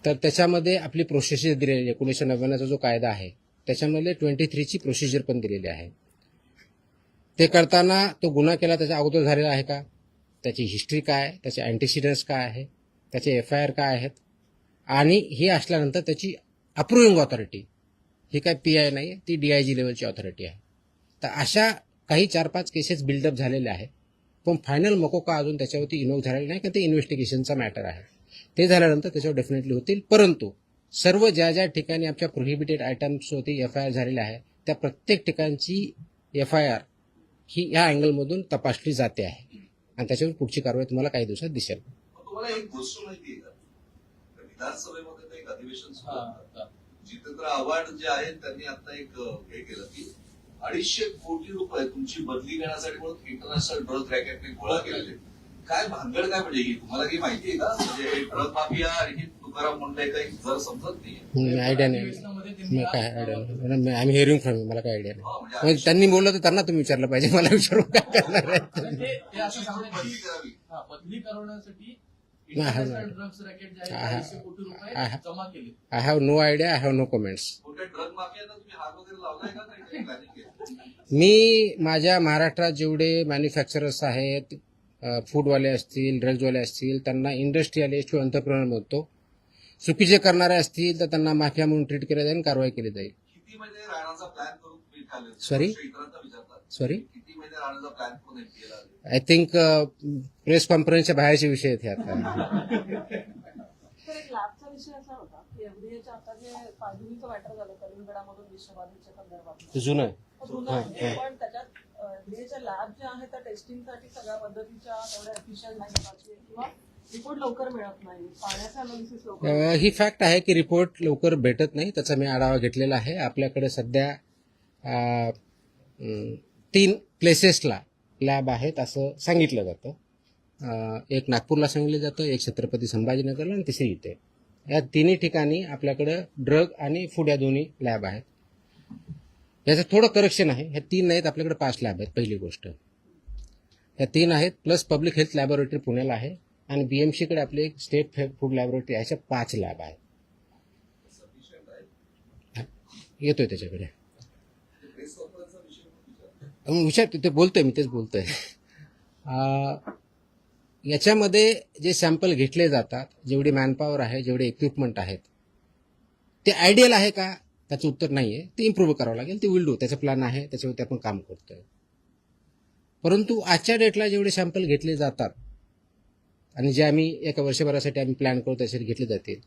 तर त्याच्यामध्ये आपली प्रोसिजर दिलेली आहे. 1999चा जो कायदा आहे त्याच्यामध्ये 23ची प्रोसिजर पण दिलेली आहे. ते करताना तो गुन्हा केला त्याच्या अगोदर झालेला आहे का, त्याची हिस्ट्री काय, त्याचे अँटीसिडन्स काय आहे, त्याचे FIR काय आहेत, आणि हे असल्यानंतर त्याची अप्रुव्हिंग ऑथॉरिटी ही काय PI नाही, ती DIG लेवलची ऑथॉरिटी आहे. तर अशा काही 4-5 केसेस बिल्डअप झालेल्या आहेत. पण फायनल मकोका अजून त्याच्यावरती इन्व्होक झालेला नाही, कारण ते इन्व्हेस्टिगेशनचा मॅटर आहे. ते झाल्यानंतर त्याच्यावर डेफिनेटली होतील. परंतु सर्व ज्या ज्या ठिकाणी आपल्या प्रोहिबिटेड आयटम्सवरती FIR झालेल्या आहे त्या प्रत्येक ठिकाणची FIR ही या अँगलमधून तपासली जाते आहे आणि त्याच्यावर पुढची कारवाई तुम्हाला काही दिवसात दिसेल. तुम्हाला एक गोष्ट माहिती आहे का, विधानसभेमध्ये एक अधिवेशन सुरू होतं. जितेंद्र आव्हाड जे आहेत त्यांनी आता एक हे केलं की 250 कोटी रुपये तुमची बदली घेण्यासाठी म्हणून इंटरनॅशनल ड्रग रॅकेटने गोळा केलेले. काय भानगड काय म्हणजे ही तुम्हाला काही माहिती आहे का, म्हणजे ड्रग माफिया आणि तुकाराम मुंडे काही जर समजत नाही. आयडिया नाही, काय आयडिया नाही. आम्ही हिअरिंग फ्रॉम, मला काय आयडिया नाही. त्यांनी बोललं तर त्यांना तुम्ही विचारलं पाहिजे, मला विचारून काय करणार आहे. बदली करण्यासाठी I have no idea, I have no comments. Drug माफियांना तुम्ही हात वगैरे लावलाय का, काही प्लॅनिंग केलं? मी माझ्या महाराष्ट्रात जेवढे मॅन्युफॅक्चरर्स आहेत, फूडवाले असतील, ड्रग्जवाले असतील, त्यांना इंडस्ट्रियलिस्ट किंवा एंटरप्रेन्योर म्हणतो. चुकीचे करणारे असतील तर त्यांना माफिया म्हणून ट्रीट केलं जाईल, कारवाई केली जाईल. किती महिने राहण्याचा प्लॅन करून तुम्ही ठेवले? सॉरी इतरांना विचारतात, सॉरी किती महिने राहण्याचा प्लॅन करून केला? आय थिंक प्रेस कॉन्फरन्सच्या बाहेरचे विषय आहेत हे आता. तर एक लॅबचा विषय असा होता की FDAच्या आता जे पायधुनीचं मॅटर झालं कलिंगडामधून विषबाधेच्या संदर्भात जुनं आहे. पण त्याच्यात FDAच्या लॅब ज्या आहेत त्या टेस्टिंगसाठी सगळ्या पद्धतीच्या एवढ्या एफिशियंट नाही किंवा रिपोर्ट लवकर मिळत नाही, पाण्याचं अनालिसिस लवकर. ही फॅक्ट आहे की रिपोर्ट लवकर भेटत नाही. त्याचा मी आढावा घेतलेला आहे. आपल्याकडे सध्या 3 प्लेसेसला लॅब आहेत असं सांगितलं जातं. एक नागपूरला सांगितलं जातं, एक छत्रपती संभाजीनगरला आणि तिसरी इथे. या तिन्ही ठिकाणी आपल्याकडं ड्रग आणि फूड या दोन्ही लॅब आहेत. याचं थोडं करेक्शन आहे. ह्या 3 नाहीत, आपल्याकडे 5 लॅब आहेत. पहिली गोष्ट ह्या 3 आहेत, प्लस पब्लिक हेल्थ लॅबोरेटरी पुण्याला आहे आणि BMC कडे आपले एक स्टेट फूड लॅबोरेटरी अशा 5 लॅब आहेत. येतोय त्याच्याकडे. प्रेस कॉन्फरन्सचा विषय म्हणून विचारतो. विचार ते बोलतोय, मी तेच बोलतोय. याच्यामध्ये जे सॅम्पल घेतले जातात, जेवढी मॅनपॉवर आहे, जेवढे इक्विपमेंट आहेत, ते आयडियल आहे का, त्याचं उत्तर नाही आहे. ते इम्प्रूव्ह करावं लागेल. ते विल डू. त्याचा प्लॅन आहे, त्याच्यावरती आपण काम करतोय. परंतु आजच्या डेटला जेवढे सॅम्पल घेतले जातात आणि जे आम्ही एका वर्षभरासाठी आम्ही प्लॅन करतो त्यासाठी घेतले जातील,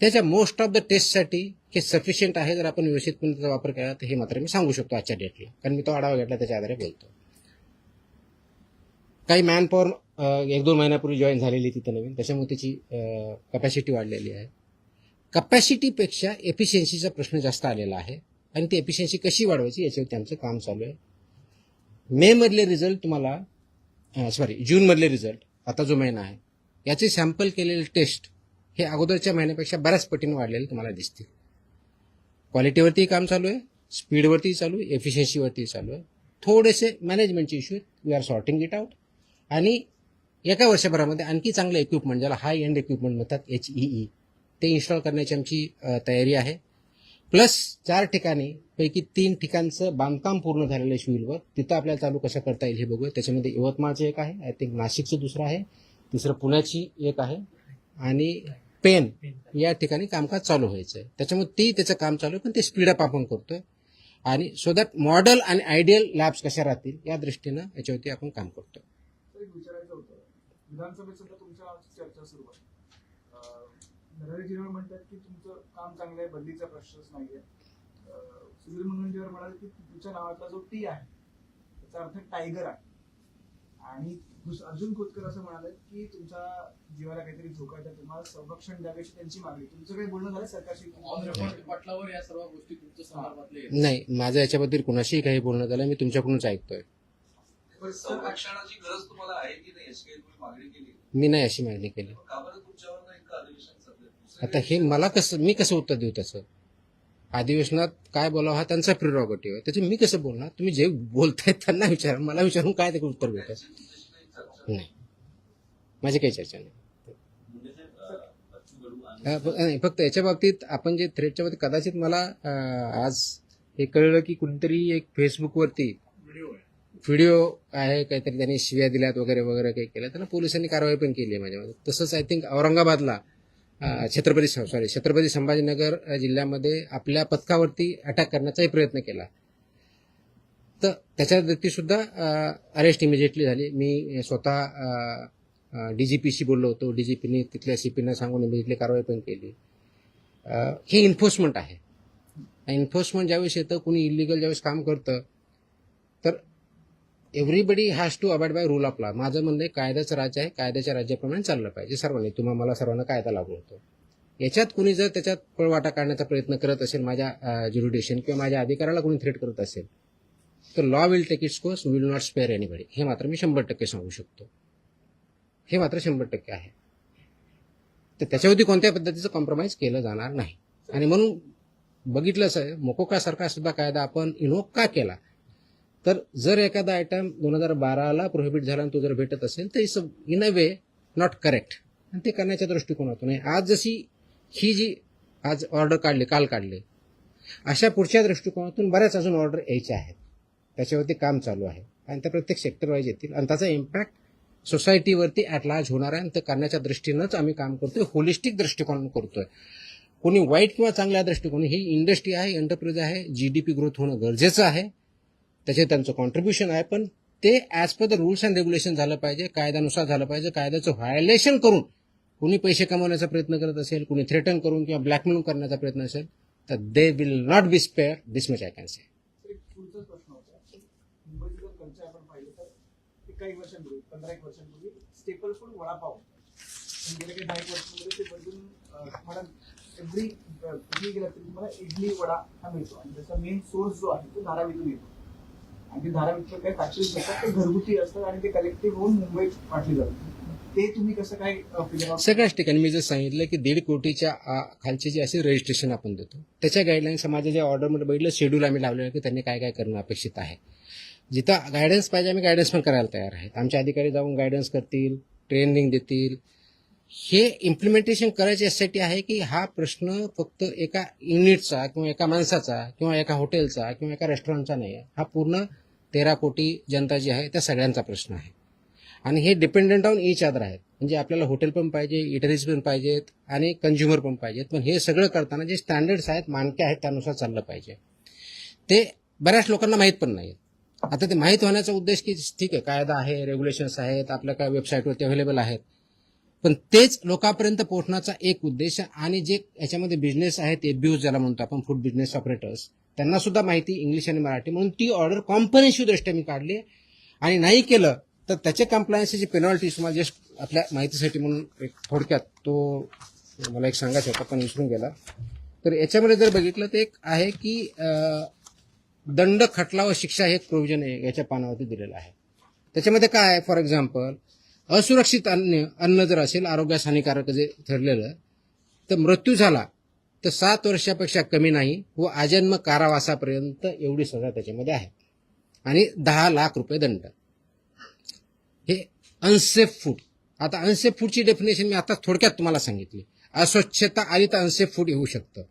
त्याच्या मोस्ट ऑफ द टेस्टसाठी हे सफिशियंट आहे. जर आपण व्यवस्थितपणे त्याचा वापर केला तर हे मात्र मी सांगू शकतो आजच्या डेटला, कारण मी तो आढावा घेतला, त्याच्या आधारे बोलतो. काही मॅनपॉवर 1-2 महिन्यापूर्वी जॉईन झालेली तिथं नवीन, त्याच्यामुळे त्याची कपॅसिटी वाढलेली आहे. कपॅसिटीपेक्षा एफिशियन्सीचा प्रश्न जास्त आलेला आहे आणि ती एफिशियन्सी कशी वाढवायची याच्यावरती आमचं काम चालू आहे. मे मधले रिझल्ट तुम्हाला, जूनमधले रिझल्ट, आता जो महिना आहे, याचे सॅम्पल केलेले टेस्ट हे अगोदरच्या महिन्यापेक्षा बऱ्याच पटीने वाढलेले तुम्हाला दिसतील. क्वालिटीवरती काम चालू आहे, स्पीडवरती चालू आहे, एफिशियन्सीवरती चालू आहे. थोडेसे मॅनेजमेंटचे issue, we are sorting it out. आणि एका वर्षभरामध्ये आणखी चांगलं इक्विपमेंट, ज्याला हाय एंड इक्विपमेंट म्हणतात, HEE, ते इन्स्टॉल करण्याची आमची तयारी आहे. प्लस 4 ठिकाणी पैकी 3 ठिकाणचं बांधकाम पूर्ण झालेलं आहे शिविलवर. तिथं आपल्याला चालू कसं करता येईल हे बघूया. त्याच्यामध्ये यवतमाळचं एक आहे, आय थिंक नाशिकचं दुसरं आहे, तिसरं पुण्याची एक आहे आणि पेन या ठिकाणी कामकाज चालू व्हायचं आहे. त्याच्यामुळे त्याचं काम चालू आहे, पण ते स्पीडअप आपण करतोय. आणि सो दॅट मॉडेल आणि आयडियल लॅब्स कशा राहतील या दृष्टीनं याच्यावरती आपण काम करतोय. एक विचारायचं होतं, विधानसभेत सुद्धा तुमच्या चर्चा सुरू आहे. नरहरीजीवर म्हणतात की तुमचं काम चांगलं आहे, बदलीचा प्रश्नच नाहीये. सुधीर मुनगंटीवार म्हणाले की तुमच्या नावातला जो टी आहे त्याचा अर्थ टायगर आहे. आणि अर्जुन खोतकर असं म्हणाले की तुमच्या जीवाला काहीतरी धोका आहे, तर तुम्हाला संरक्षण द्यावेची त्यांची मागणी. तुमचं काही बोलणं झालं सरकारशी? पटलावर या सर्व गोष्टी तुमच्या संदर्भातले नाही, माझं याच्याबद्दल कुणाशीही काही बोलणं झालं, मी तुमच्याकडूनच ऐकतोय. पण संरक्षणाची गरज तुम्हाला आहे की नाही याची काही तुम्ही मागणी केली? मी नाही अशी मागणी केली. का बरं तुमच्यावर नाही का अधिवेशन सध्या? आता हे मी कसं उत्तर देऊ त्याचं? अधिवेशनात काय बोलावं हा त्यांचा प्रिरॉगेटिव्ह आहे, त्याचं मी कसं बोलणार? तुम्ही जे बोलतायत त्यांना विचारा, मला विचारून काय ते उत्तर भेटेल? नाही, माझी काही चर्चा नाही. नाही, फक्त याच्या बाबतीत आपण जे थ्रेटच्या बाबतीत कदाचित मला आज हे कळलं की कुणीतरी एक फेसबुकवरती व्हिडिओ आहे, काहीतरी त्यांनी शिव्या दिल्यात वगैरे वगैरे काही केलं, त्यांना पोलिसांनी कारवाई पण केली आहे माझ्यामध्ये. तसंच आय थिंक औरंगाबादला छत्रपती संभाजीनगर जिल्ह्यामध्ये आपल्या पथकावरती अटॅक करण्याचाही प्रयत्न केला, तर त्याच्यावरती सुद्धा अरेस्ट इमिजिएटली झाली. मी स्वतः DGPशी बोललो होतो, DGPनी तिथल्या CPना सांगून इमिजिएटली कारवाई पण केली. हे इन्फोर्समेंट आहे. इन्फोर्समेंट ज्यावेळेस येतं, कुणी इलिगल ज्यावेळेस काम करतं, तर everybody has to abide by rule of law. माझं म्हणणं कायद्याचं राज्य आहे, कायद्याच्या राज्याप्रमाणे चाललं पाहिजे सर्वांनी. मला सर्वांना कायदा लागू होतो. याच्यात कुणी जर त्याच्यात पळवाटा काढण्याचा प्रयत्न करत असेल, माझ्या ज्युरिडिक्शन किंवा माझ्या अधिकाराला कुणी थ्रेट करत असेल, तर law will take its course, will not spare anybody. हे मात्र मी 100% सांगू शकतो. हे मात्र 100% आहे. तर त्याच्यावरती कोणत्या पद्धतीचं कॉम्प्रोमाइज केलं जाणार नाही. आणि म्हणून बघितलंच आहे, मोकोकासारखा सुद्धा कायदा आपण इन्व्होक का केला, तर जर एखादा आयटम 2012ला प्रोहिबिट झाला आणि तो जर भेटत असेल तर it's in a way not correct. आणि ते करण्याच्या दृष्टिकोनातून आहे. आज जशी ही जी आज ऑर्डर काल काढले, अशा पुढच्या दृष्टिकोनातून बऱ्याच अजून ऑर्डर यायच्या आहेत. त्याच्यावरती काम चालू आहे आणि त्या प्रत्येक सेक्टर वाईज येतील आणि त्याचा इम्पॅक्ट सोसायटीवरती ॲट लार्ज होणार आहे. आणि ते करण्याच्या दृष्टीनंच आम्ही काम करतोय, होलिस्टिक दृष्टिकोन करतोय. कोणी वाईट किंवा चांगल्या दृष्टिकोन, ही इंडस्ट्री आहे, एंटरप्राइज आहे, GDP ग्रोथ होणं गरजेचं आहे, त्याचे त्यांचं कॉन्ट्रीब्युशन आहे, पण ते as per the rules and regulation झालं पाहिजे, कायद्यानुसार झालं पाहिजे. कायद्याचं व्हायोलेशन करून कुणी पैसे कमवण्याचा प्रयत्न करत असेल, कुणी थ्रेटन करून किंवा ब्लॅकमेल करण्याचा प्रयत्न असेल, तर they will not be spare. This much I can say. एक पुढचाच प्रश्न होता. मुंबईची जर कल्चर आपण पाहिलं तर काही वर्षांपूर्वी, 15-1 वर्षांपूर्वी स्टेपल फूड वडापाव, गेल्या काही 10 वर्षांमध्ये ते बदलून तुम्हाला एव्हरी कुठेही गेला तरी तुम्हाला इडली वडा हा मिळतो. आणि त्याचा मेन सोर्स जो आहे तो धारावीतून येतो. आणि ते धारावीतून काही फॅक्टरीज असतात, ते घरगुती असतात आणि ते कलेक्टिव्ह होऊन मुंबईत वाटली जातात. ते तुम्ही कसं काय फिगर आउट? सगळ्याच ठिकाणी मी जर सांगितलं की 1.5 कोटीच्या खालची जी असे रजिस्ट्रेशन आपण देतो, त्याच्या गाईडलाईन्स माझ्या ज्या ऑर्डरमध्ये बघितलं, शेड्यूल आम्ही लावलेलं की त्यांनी काय काय करणं अपेक्षित आहे. जिथं गायडन्स पाहिजे आम्ही गायडन्स पण करायला तयार आहेत. आमचे अधिकारी जाऊन गायडन्स करतील, ट्रेनिंग देतील, हे इम्प्लिमेंटेशन करायचे यासाठी आहे की हा प्रश्न फक्त एका युनिटचा किंवा एका माणसाचा किंवा एका हॉटेलचा किंवा एका रेस्टॉरंटचा नाही आहे. हा पूर्ण 13 कोटी जनता जी आहे त्या सगळ्यांचा प्रश्न आहे. आणि हे डिपेंडंट ऑन इच अदर आहेत. म्हणजे आपल्याला हॉटेल पण पाहिजे, इटरीज पण पाहिजेत आणि कंझ्युमर पण पाहिजेत. पण हे सगळं करताना जे स्टँडर्ड्स आहेत, मानके आहेत, त्यानुसार चाललं पाहिजे. ते बऱ्याच लोकांना माहीत पण नाही. आता ते माहीत होण्याचा उद्देश की ठीक आहे, कायदा आहे, रेग्युलेशन्स आहेत, आपल्या काय वेबसाईटवरती अवेलेबल आहेत, पण तेच लोकांपर्यंत पोहोचण्याचा एक उद्देश. आणि जे याच्यामध्ये बिझनेस आहेत, एब्यूज ज्याला म्हणतो आपण, फूड बिझनेस ऑपरेटर्स, त्यांना सुद्धा माहिती इंग्लिश आणि मराठी, म्हणून ती ऑर्डर कॉम्प्रिहेन्सिव्ह दृष्ट्या मी काढली. आणि नाही केलं तर त्याचे कंप्लायन्सची पेनॉल्टीज तुम्हाला जस्ट आपल्या माहितीसाठी म्हणून एक थोडक्यात तो मला एक सांगायचं होता पण विसरून गेला. तर याच्यामध्ये जर बघितलं तर एक आहे की दंड, खटला व शिक्षा हे एक प्रोव्हिजन याच्या पानावरती दिलेलं आहे. त्याच्यामध्ये काय आहे, फॉर एक्झाम्पल असुरक्षित अन्न जर असेल, आरोग्यास हानिकारक जे ठरलेलं, तर मृत्यू झाला तर 7 वर्षापेक्षा कमी नाही व आजन्म कारावासापर्यंत एवढी सजा त्याच्यामध्ये आहे. आणि 10 लाख रुपये दंड. हे अनसेफ फूड. आता अनसेफ फूडची डेफिनेशन मी आता थोडक्यात तुम्हाला सांगितली. अस्वच्छता आली तर अनसेफ फूड येऊ शकतं.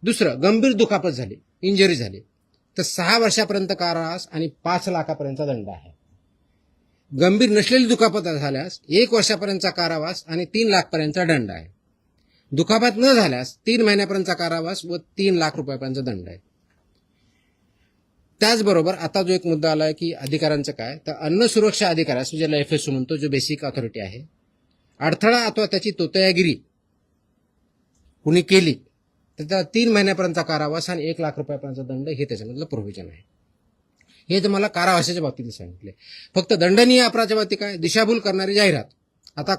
दुसरं, गंभीर दुखापत झाली, इंजरी झाली, तर 6 वर्षापर्यंत कारावास आणि 5 लाखापर्यंतचा दंड आहे. गंभीर नसलेली दुखापत झाल्यास 1 वर्षापर्यंतचा कारावास आणि 3 लाखपर्यंतचा दंड आहे. दुखापत न झाल्यास 3 महिन्यापर्यंतचा कारावास व 3 लाख रुपयापर्यंतचा दंड आहे. त्याचबरोबर आता जो एक मुद्दा आला आहे की अधिकाऱ्यांचं काय, तर अन्न सुरक्षा अधिकाऱ्यास, ज्याला FSO म्हणतो, जो बेसिक ऑथॉरिटी आहे, अडथळा अथवा त्याची तोतयागिरी कुणी केली तर त्याला 3 महिन्यापर्यंतचा कारावास आणि 1 लाख रुपयापर्यंतचा दंड, हे त्याच्यामधलं प्रोव्हिजन आहे. हे तर मला कारावासाच्या बाबतीत सांगितले. फक्त दंडनीय अपराधाच्या बाबतीत काय, दिशाभूल करणारी जाहिरात, आता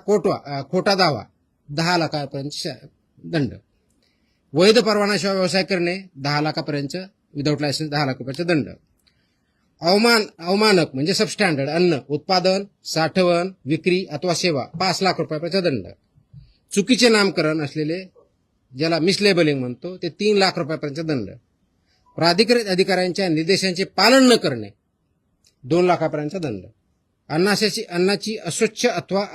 खोटा दावा 10 लाखापर्यंत दंड. वैध परवानाशिवाय व्यवसाय करणे 10 लाखापर्यंत, विदाऊट लायसन्स 10 लाख रुपयाचा दंड. अवमानक म्हणजे सबस्टँडर्ड अन्न उत्पादन, साठवण, विक्री अथवा सेवा 5 लाख रुपयाचा दंड. चुकीचे नामकरण असलेले, ज्याला मिसलेबलिंग म्हणतो, ते 3 लाख रुपयापर्यंत दंड. प्राधिकृत अधिकाऱ्यांच्या निर्देशांचे पालन न करणे 2 लाखापर्यंतचा दंड. अन्नाची अस्वच्छ अथवा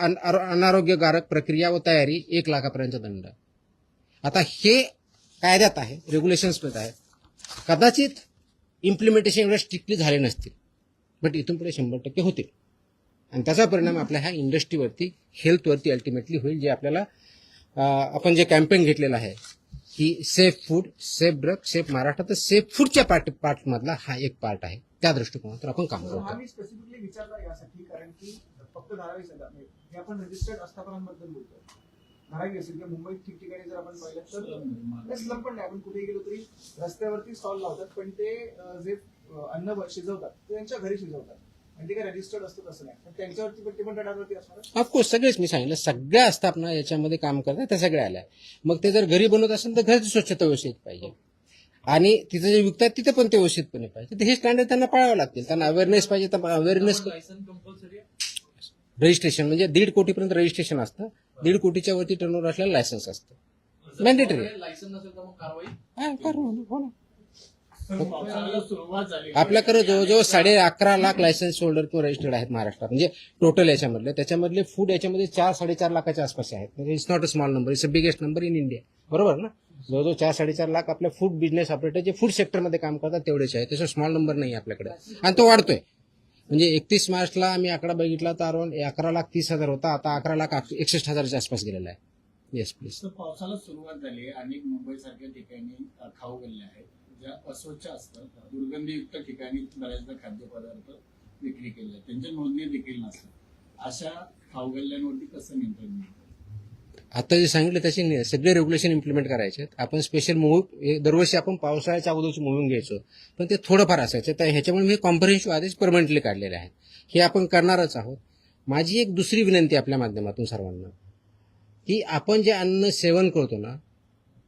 अनारोग्यकारक प्रक्रिया व तयारी 1 लाखापर्यंतचा दंड. आता हे कायद्यात आहे, रेग्युलेशन्समध्ये आहे. कदाचित इम्प्लिमेंटेशन एवढे स्ट्रिक्टली झाले नसतील, बट इथून पुढे 100% होतील. आणि त्याचा परिणाम आपल्या ह्या इंडस्ट्रीवरती, हेल्थवरती अल्टिमेटली होईल. जे आपल्याला आपण जे कॅम्पेन घेतलेलं आहे की safe food, safe drug, safe Maharashtra, तर सेफ फूडच्या पार्टमधला हा एक पार्ट आहे. त्या दृष्टिकोनातून आपण काम हा करतो. मी स्पेसिफिकली विचारला यासाठी कारण की फक्त धारावी हे आपण रजिस्टर्ड आस्थापनांबद्दल बोलतोय. धारावी असेल किंवा मुंबईत ठिकठिकाणी जर आपण पाहिलं तर स्लम पण नाही, आपण कुठे गेलो तरी रस्त्यावरती स्टॉल लावतात, पण ते जे अन्न शिजवतात ते त्यांच्या घरी शिजवतात आणि ते काय रजिस्टर्ड असतं तसं नाही, पण त्यांच्यावरती पण ते पण रडारवरती असणार. ऑफकोर्स सगळेच मी सांगितलं, सगळ्या आस्थापना याच्यामध्ये काम करतात, त्या सगळ्या आल्या. मग ते जर घरी बनवत असेल तर घरची स्वच्छता व्यवस्थित पाहिजे आणि तिथं जे विकतात तिथे पण ते व्यवस्थितपणे पाहिजे. तर हे स्टँडर्ड त्यांना पाळावं लागतील. त्यांना अवेअरनेस पाहिजे, तर अवेअरनेस रजिस्ट्रेशन म्हणजे 1.5 कोटीपर्यंत रजिस्ट्रेशन असतं. 1.5 कोटीच्या वरती टर्नओव्हर असलेलं लायसन्स असतं, मॅन्डेटरी. लायसन नसेल तर मग कारवाई. हो ना. सुरुवात झाली. आपल्याकडे जवळजवळ 11.5 लाख लायसन्स होल्डर किंवा रजिस्टर्ड आहेत महाराष्ट्रात. म्हणजे टोटल याच्यामधले, त्याच्यामधले फूड याच्यामध्ये 4-4.5 लाखाच्या आसपास आहेत. म्हणजे it's not a small number, it's a biggest number in India. बरोबर ना. जवळजवळ 4-4.5 लाख आपल्या फूड बिझनेस ऑपरेटर जे फूड सेक्टरमध्ये काम करतात तेवढेच आहे. त्याचा स्मॉल नंबर नाही आपल्याकडे आणि तो वाढतोय. म्हणजे 31 मार्चला आम्ही आकडा बघितला तर अराउंड 11,30,000 होता, आता 11,61,000च्या आसपास गेलेला आहे. Yes please. पावसाला सुरुवात झाली. अनेक मुंबईसारख्या ठिकाणी खाऊ गल्ल्या आहेत ज्या अस्वच्छ असतात. दुर्गंधीयुक्त ठिकाणी बऱ्याचदा खाद्यपदार्थ विक्री केले आहेत, त्यांच्या नोंदणी देखील नसतात. अशा खाऊ गल्ल्यांवरती कसं नियंत्रण मिळतं? आता जे सांगितलं त्याचे सगळे रेग्युलेशन इम्प्लिमेंट करायचे. आपण स्पेशल दरवर्षी आपण पावसाळ्याच्या अगोदरची मोहीम घ्यायचो, पण ते थोडंफार असायचं. तर ह्याच्यामुळे मी कॉम्प्रिहेन्सिव्ह आदेश परमनंटली काढलेले आहेत. हे आपण करणारच आहोत. माझी एक दुसरी विनंती आपल्या माध्यमातून सर्वांना, की आपण जे अन्न सेवन करतो ना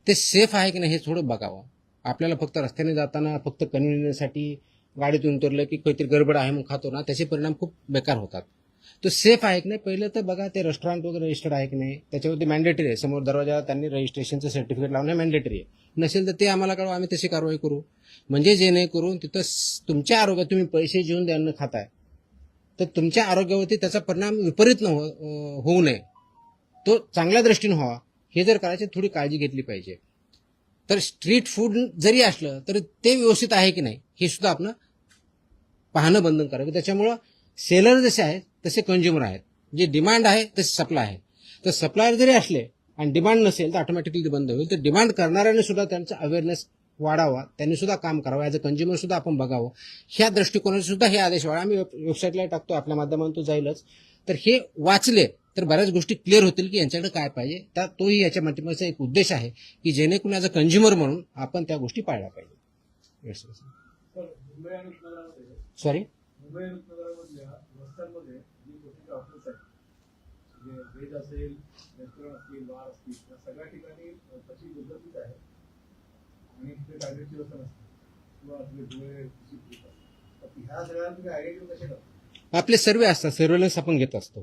ते सेफ आहे की नाही हे थोडं बघावं. आपल्याला फक्त रस्त्याने जाताना फक्त कन्व्हिनियन्ससाठी गाडीतून उतरलं की काहीतरी गडबड आहे मग खातो ना, त्याचे परिणाम खूप बेकार होतात. तो सेफ आहे की नाही पहिलं तर बघा. ते रेस्टॉरंट वगैरे रजिस्टर्ड आहे की नाही, त्याच्यावरती मॅन्डेटरी आहे. समोर दरवाजाला त्यांनी रजिस्ट्रेशनचं सर्टिफिकेट लावणं मॅन्डेटरी आहे. नसेल तर ते आम्हाला कळवा, आम्ही तशी कारवाई करू. म्हणजे जेणेकरून तिथं तुमच्या आरोग्यात तुम्ही पैसे घेऊन ते अन्न खाताय तर तुमच्या आरोग्यावरती त्याचा परिणाम विपरीत होऊ नये. तो चांगल्या दृष्टीने व्हावा हे जर करायचे थोडी काळजी घेतली पाहिजे. तर स्ट्रीट फूड जरी असलं तरी ते व्यवस्थित आहे की नाही हे सुद्धा आपण पाहणं बंधनकारक आहे. त्याच्यामुळं सेलर जसे आहेत तसे कंझ्युमर आहेत. जे डिमांड आहे तसे सप्लाय आहे. तर सप्लायर जरी असले आणि डिमांड नसेल तर ऑटोमॅटिकली ते बंद होईल. तर डिमांड करणाऱ्याने सुद्धा त्यांचा अवेअरनेस वाढावा, त्यांनी सुद्धा काम करावं, ॲज अ कंझ्युमर सुद्धा आपण बघावं. ह्या दृष्टिकोनाने सुद्धा हे आदेश वाढा. आम्ही वेबसाईटला टाकतो, आपल्या माध्यमातून तो जाईलच. तर हे वाचले तर बऱ्याच गोष्टी क्लिअर होतील की यांच्याकडे काय पाहिजे. त्या तोही याच्या माध्यमाचा एक उद्देश आहे की जेणेकरून ॲज अ कंझ्युमर म्हणून आपण त्या गोष्टी पाळल्या पाहिजे. मुंबई आणि उपनगरामध्ये सॉरी मुंबई आणि उपनगरामधल्या वस्त्यांमध्ये जी मोठी हॉटेल्स आहेत, म्हणजे व्हेज असेल, रेस्टॉरंट असतील, बार असतील, त्या सगळ्या ठिकाणी तशी दुर्गतीच आहे आणि तिथे कायद्याची व्यवस्था नसते किंवा आपले डोळे तर ह्या सगळ्यांना तुम्ही आयडेंटिफाय कसे करता? आपले सर्वे असतात, सर्वेलन्स आपण घेत असतो.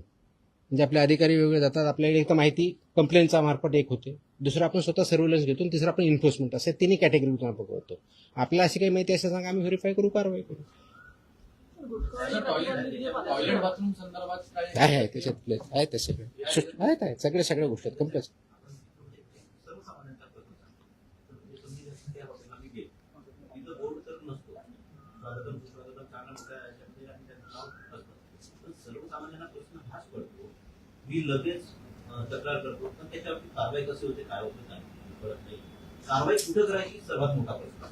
म्हणजे आपले अधिकारी वेगळे जातात. आपल्याकडे एक तर माहिती कंप्लेंटचा मार्फत एक होते, दुसरं आपण स्वतः सर्वेलन्स घेतो आणि तिसरं आपण एन्फोर्समेंट असे तिन्ही कॅटेगरीतून आपण बघतो. आपल्याला अशी काही माहिती असेल सांगा, आम्ही व्हेरीफाय करू, कारवाई करू. टॉयलेट बाथरूम संदर्भात काय काय आहे त्याच्यात आहेत ते सगळे आहेत सगळ्या गोष्टी आहेत कंप्लेंट. तिथं बोर्ड तर नसतो, स्वागतम सुस्वागतम चांगला मोठ्या याच्यामध्ये आणि त्याचं नाव असतं. पण सर्वसामान्यांना प्रश्न हाच पडतो, मी लगेच तक्रार करतो, पण त्याच्यावरती कारवाई कशी होते, काय होतं काय कळत नाही. कारवाई कुठं करायची सर्वात मोठा प्रश्न.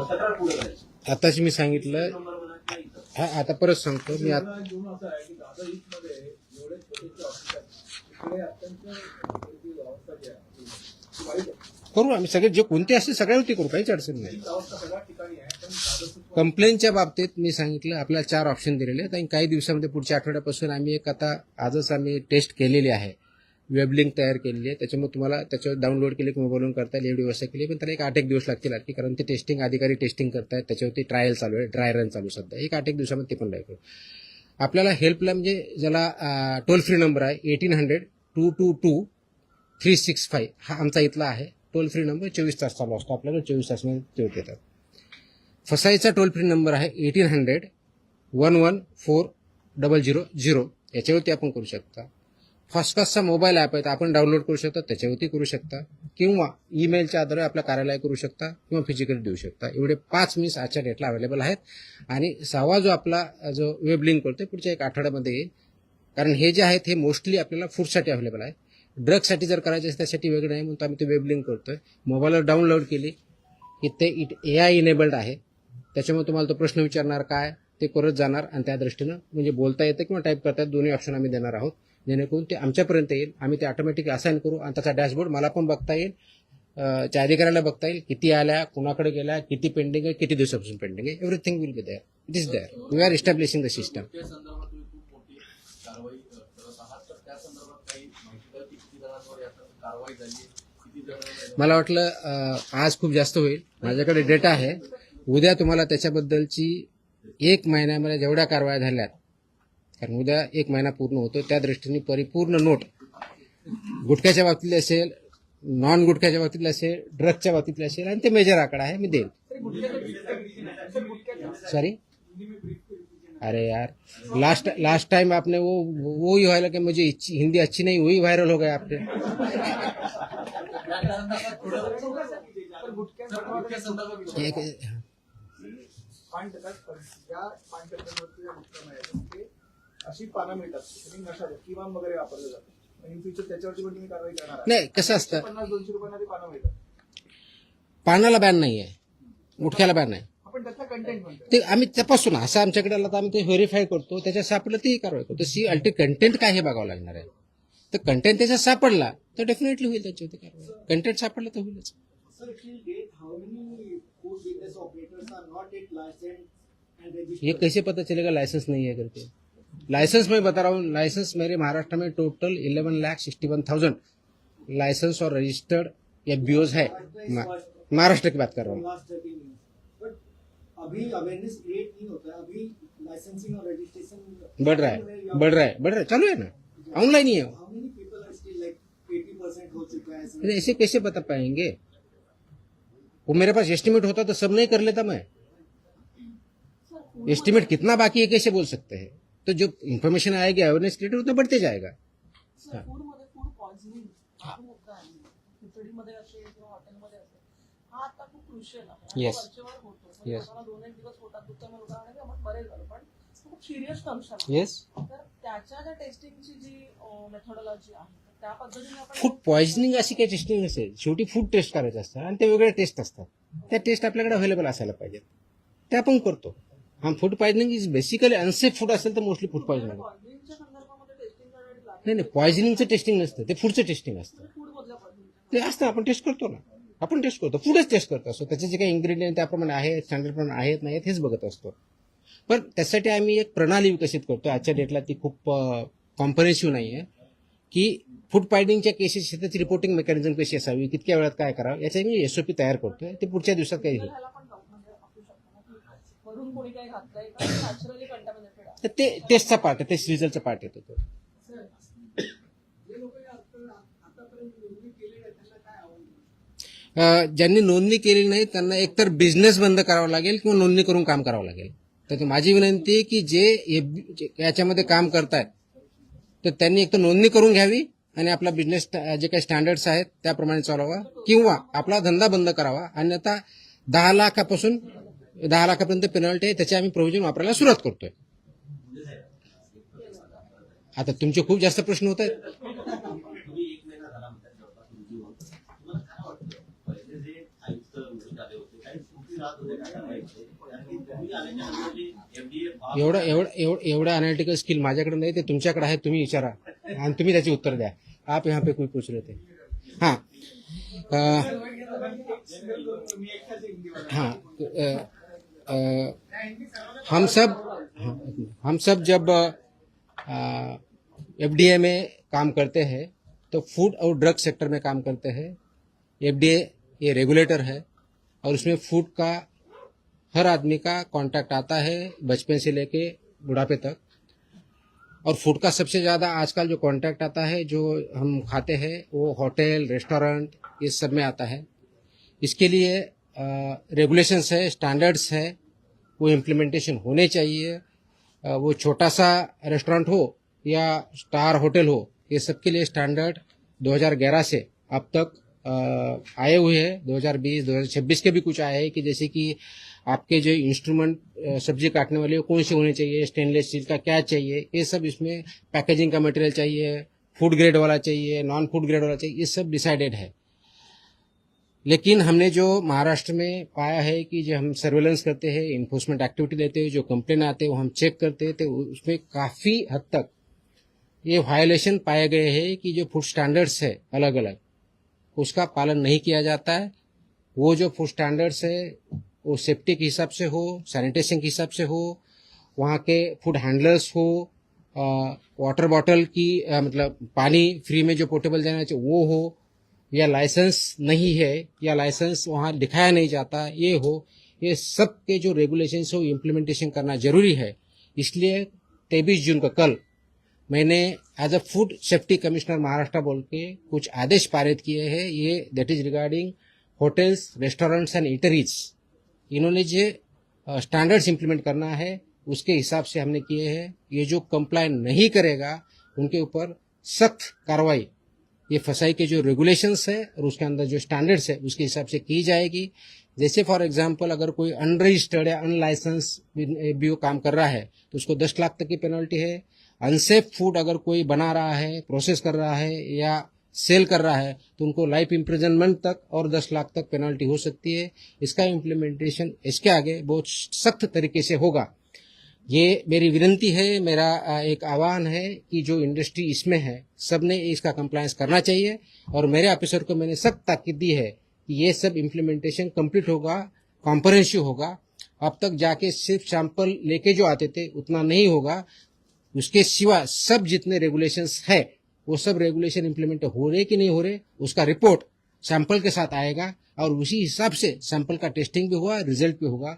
तक्रार कुठं करायची आताच मी सांगितलं. नंबर म्हणा किंवा इथं. हा आता परत सांगतो मी. घेऊन असं आहे की दादा ईस्ट मध्ये एवढे छोटे ऑफिस आहेत, तिकडे अत्यंत व्यवस्था जी आहे ती वाईट आहे. करू आम्ही सगळे जे कोणते असतील सगळ्यावरती करू, काहीच अडचण नाही. ही अवस्था सगळ्या ठिकाणी आहे, पण दादा कंप्लेंटच्या बाबतीत मी सांगितलं आपल्याला 4 ऑप्शन दिलेले आहेत आणि काही दिवसामध्ये पुढच्या आठवड्यापासून आम्ही एक आता आजच आम्ही टेस्ट केलेली आहे, वेब लिंक तयार केलेली आहे. त्याच्यामुळे तुम्हाला त्याच्यावर डाउनलोड केले की मोबाईलवरून करता येईल, एवढी व्यवस्था केली. पण त्याला एक 8-1 दिवस लागतील आणखी, कारण ते टेस्टिंग अधिकारी टेस्टिंग करतायत, त्याच्यावरती ट्रायल चालू आहे, ड्राय रन चालू सध्या. एक 8-1 दिवसामध्ये ते पण लागेल. आपल्याला हेल्पलाईन म्हणजे ज्याला टोल फ्री नंबर आहे 1800-222-365 हा आमचा इथला आहे. टोल फ्री नंबर 24 तास चालू असतो, आपल्याला 24 तासमध्ये ते देतात. फसाईचा टोल फ्री नंबर आहे 1800-114-000 याच्यावरती आपण करू शकता. फास्टकास्टचा मोबाईल ॲप आहे, तर आपण डाउनलोड करू शकता, त्याच्यावरती करू शकता, किंवा ईमेलच्या आधारे आपल्या कार्यालय करू शकता किंवा फिजिकली देऊ शकता. एवढे 5 मीन्स आजच्या डेटला अवेलेबल आहेत. आणि 6वा जो आपला जो वेब लिंक करतोय पुढच्या 1 आठवड्यामध्ये येईल. कारण हे जे आहेत हे मोस्टली आपल्याला फूडसाठी अवेलेबल आहे. ड्रग्ससाठी जर करायचे असेल त्यासाठी वेगळं नाही, म्हणून आम्ही ते वेब लिंक करतोय. मोबाईलवर डाउनलोड केली की ते AI इनेबल्ड आहे, त्याच्यामुळे तुम्हाला तो प्रश्न विचारणार काय ते करत जाणार आणि त्या दृष्टीनं म्हणजे बोलता येतं किंवा टाईप करता येतं, दोन्ही ऑप्शन आम्ही देणार आहोत, जेणेकरून ते आमच्यापर्यंत येईल. आम्ही ते ऑटोमॅटिक असाइन करू आणि त्याचा डॅशबोर्ड मला पण बघता येईल, त्या अधिकाऱ्याला बघता येईल, किती आल्या, कुणाकडे गेल्या, किती पेंडिंग आहे, किती दिवसापासून पेंडिंग आहे. Everything will be there. It is there. We are establishing the system. त्या संदर्भात तुम्ही खूप मोठी कारवाई करत आहात, तर त्या संदर्भात काही माहिती द्या की किती जणांवर याचा कारवाई झाली, किती जण. मला वाटलं आज खूप जास्त होईल. माझ्याकडे डेटा आहे, उद्या तुम्हाला त्याच्याबद्दलची 1 महिन्यामध्ये जेवढ्या कारवाया झाल्यात, कारण उद्या 1 महिना पूर्ण होतो, त्या दृष्टीने परिपूर्ण नोट गुटख्याच्या बाबतीतली असेल, नॉन गुटख्याच्या बाबतीतली असेल, ड्रग्सच्या बाबतीतली असेल, आणि ते मेजर आकडा आहे, मी देईल. सॉरी अरे यार, लास्ट टाइम आपने वो ही वायरल, कि मुझे हिंदी अच्छी नहीं, वही वायरल हो गया आपने. गुटख्या संदर्भात पान देतात, पण या पान टक्क्यांवरती उत्तम आहे ते अशी पानं मिळतात, त्यांनी नशा किमान वगैरे वापरलं जातं. इन फ्युचर त्याच्यावरती पण तुम्ही कारवाई करणार आहात. नाही, कसं असतं, 50-200 रुपयांना ते पानं मिळतात. पानाला बॅन नाही आहे, गुटख्याला बॅन आहे. आपण त्यातला कंटेंट म्हणतो. ते आम्ही तपासून असं आमच्याकडे आलं तर आम्ही ते व्हेरीफाय करतो, त्याच्यात सापडलं तेही कारवाई करतो. सी अल्टी कंटेंट काय हे बघावं लागणार आहे. तर कंटेंट त्याच्यात सापडला तर डेफिनेटली होईल त्याच्यावरती कारवाई. कंटेंट सापडलं तर होईलच. Sir, till date, how many food business operators are not yet licensed and registered? ये कैसे पता चलेगा लाइसेंस नहीं है करके? लाइसेंस मैं बता रहा हूँ, लाइसेंस मेरे महाराष्ट्र में टोटल 11,61,000 लाइसेंस और रजिस्टर्ड FBOs है. महाराष्ट्र की बात कर रहा हूँ. Last 13 years. But अभी अवेयरनेस क्रिएट नहीं होता है, अभी लाइसेंसिंग और रजिस्ट्रेशन बढ़ रहा है, चालू है ना, ऑनलाइन ही है. How many people are still like 80% हो चुका है? फिर ऐसे कैसे बता पाएंगे? वो मेरे पास एस्टिमेट होता तो सब नहीं कर लेता मैं. एस्टिमेट कितना बाकी है कैसे बोल सकते हैं? तो जो इन्फॉर्मेशन आएगी, अवेयरनेस क्रिएट उतना बढ़ते जाएगा. हा. फूड मध्ये फूड पॉइझनिंग हा मुद्दा आहे. खिचडीमध्ये असेल किंवा हॉटेलमध्ये असेल, हा आता खूप क्रुशियल आहे. आणि Yes. वरचेवर होतो. म्हणजे Yes. लोकांना 2-1 दिवस पोटात दुखतं, मग लोकांना वाटतं की आपण बरे झालो, पण खूप सिरियस कंडिशन आहे. येस. तर त्याच्या ज्या टेस्टिंगची जी मेथॉडॉलॉजी आहे, त्या पद्धतीने आपण फूड पॉइझनिंग अशी काही टेस्टिंग नसेल. शेवटी फूड टेस्ट करायचं असतं आणि ते वेगळे टेस्ट असतात. त्या टेस्ट आपल्याकडे अवेलेबल असायला पाहिजेत. ते आपण करतो. हा food poisoning is basically unsafe food असेल तर मोस्टली फूड पॉइझनिंग. पॉइझनिंगच्या संदर्भामध्ये टेस्टिंग करण्याची लागेल. नाही पॉइझनिंगचं टेस्टिंग नसतं, ते फूडचं टेस्टिंग असतं. फूड मधल्या पॉइझनिंग ते असतं, आपण टेस्ट करतो ना. आपण टेस्ट करतो, फूडच टेस्ट करतो असतो. त्याचे जे काही इन्ग्रेडियंट त्याप्रमाणे आहेत, स्टँडर्ड प्रमाणे आहेत नाही हेच बघत असतो. पण त्यासाठी आम्ही एक प्रणाली विकसित करतो. आजच्या डेटला ती खूप कॉम्प्रिहेन्सिव्ह नाही आहे की फूड पॉइझनिंगच्या केसेस त्याची रिपोर्टिंग मेकॅनिझम कशी असावी, कितक्या वेळात काय करावं, याचा मी एसओपी तयार करतोय. ते पुढच्या दिवसात काही होईल. ह्याला पण म्हणजे असू शकतं ना, की वरून कोणी काही घातलंय का नॅचरली कंटामिनेटेड आहे. तर ते टेस्टचा पार्ट आहे, टेस्ट रिझल्टचा पार्ट येतो तो. जे लोक आतापर्यंत नोंदणी केलेली आहे त्यांना काय आव्हान? ज्यांनी नोंदणी केलेली नाही त्यांना एकतर बिझनेस बंद करावा लागेल किंवा नोंदणी करून काम करावं लागेल. तर माझी विनंती आहे की जे याच्यामध्ये काम करतायत तर त्यांनी एक तर नोंदणी करून घ्यावी आणि आपला बिझनेस जे काही स्टँडर्ड्स आहेत त्याप्रमाणे चालवावा किंवा आपला धंदा बंद करावा. अन्यथा 10 लाखापासून 10 लाखापर्यंत पेनल्टी आहे, त्याची आम्ही प्रोव्हिजन वापरायला सुरुवात करतोय. आता तुमचे खूप जास्त प्रश्न होत आहेत. तुम्ही 1 महिना झाला म्हणतात जवळपास तुमची होत. तुम्हाला काय वाटतं पहिले जे आयुक्त उमेश आले होते काही सुटी राहत होते काय करायचे आणि तुम्ही आल्याच्यानंतर जे FDA एवढं अनालिटिकल स्किल माझ्याकडे नाही, ते तुमच्याकडे आहे. तुम्ही विचारा आणि तुम्ही त्याची उत्तर द्या. आप यहाँ पे कोई पूछ रहे थे. हाँ मी एकटाच हिंदी हाँ हम सब जब एफडीए में काम करते हैं तो फूड और ड्रग सेक्टर में काम करते हैं. एफडीए ये रेगुलेटर है और उसमें फूड का हर आदमी का कांटेक्ट आता है बचपन से लेके बुढ़ापे तक. और फूड का सबसे ज़्यादा आजकल जो कांटेक्ट आता है जो हम खाते हैं वो होटल रेस्टोरेंट ये सब में आता है. इसके लिए रेगुलेशंस है, स्टैंडर्ड्स है, वो इम्प्लीमेंटेशन होने चाहिए. वो छोटा सा रेस्टोरेंट हो या स्टार होटल हो, ये सब के लिए स्टैंडर्ड 2011 से अब तक आए हुए हैं. 2020 2026 के भी कुछ आए हैं कि जैसे कि आपके जो इंस्ट्रूमेंट सब्जी काटने वाले कौन से होने चाहिए, स्टेनलेस स्टील का क्या चाहिए, ये सब इसमें पैकेजिंग का मटेरियल चाहिए, फूड ग्रेड वाला चाहिए, नॉन फूड ग्रेड वाला चाहिए, ये सब डिसाइडेड है. लेकिन हमने जो महाराष्ट्र में पाया है कि जो हम सर्वेलेंस करते हैं, इन्फोर्समेंट एक्टिविटी लेते हैं, जो कंप्लेन आते हैं वो हम चेक करते हैं, तो उसमें काफ़ी हद तक ये वायलेशन पाए गए हैं कि जो फूड स्टैंडर्ड्स है अलग अलग उसका पालन नहीं किया जाता है. वो जो फूड स्टैंडर्ड्स है वो सेफ्टी के हिसाब से हो, सैनिटेशन के हिसाब से हो, वहाँ के फूड हैंडलर्स हो, वाटर बॉटल की मतलब पानी फ्री में जो पोर्टेबल देना चाहिए वो हो, या लाइसेंस नहीं है या लाइसेंस वहाँ दिखाया नहीं जाता ये हो, ये सब के जो रेगुलेशंस हो इम्प्लीमेंटेशन करना जरूरी है. इसलिए 23 जून को कल मैंने as a food safety commissioner Maharashtra बोल के कुछ आदेश पारित किए हैं. ये that is regarding hotels restaurants and eateries. इन्होंने जो स्टैंडर्ड्स इम्प्लीमेंट करना है उसके हिसाब से हमने किए हैं. ये जो कंप्लाई नहीं करेगा उनके ऊपर सख्त कार्रवाई ये फसाई के जो रेगुलेशंस है और उसके अंदर जो स्टैंडर्ड्स है उसके हिसाब से की जाएगी. जैसे फॉर एग्जांपल अगर कोई अनरजिस्टर्ड या अनलाइसेंस भी वो काम कर रहा है तो उसको 10 लाख तक की पेनल्टी है. अनसेफ फूड अगर कोई बना रहा है, प्रोसेस कर रहा है या सेल कर रहा है तो उनको लाइफ इम्प्रिजनमेंट तक और 10 लाख तक पेनल्टी हो सकती है. इसका इम्प्लीमेंटेशन इसके आगे बहुत सख्त तरीके से होगा. ये मेरी विनंती है, मेरा एक आह्वान है कि जो इंडस्ट्री इसमें है सबने इसका कंप्लायंस करना चाहिए. और मेरे ऑफिसर को मैंने सख्त ताकीद दी है कि ये सब इम्प्लीमेंटेशन कंप्लीट होगा, कॉम्प्रिहेंसिव होगा. अब तक जाके सिर्फ सैंपल लेके जो आते थे उतना नहीं होगा. उसके सिवा सब जितने रेगुलेशंस है वो सब रेगुलेशन इम्प्लीमेंट हो रहे कि नहीं हो रहे उसका रिपोर्ट सैंपल के साथ आएगा और उसी हिसाब से सैंपल का टेस्टिंग भी होगा, रिजल्ट भी होगा.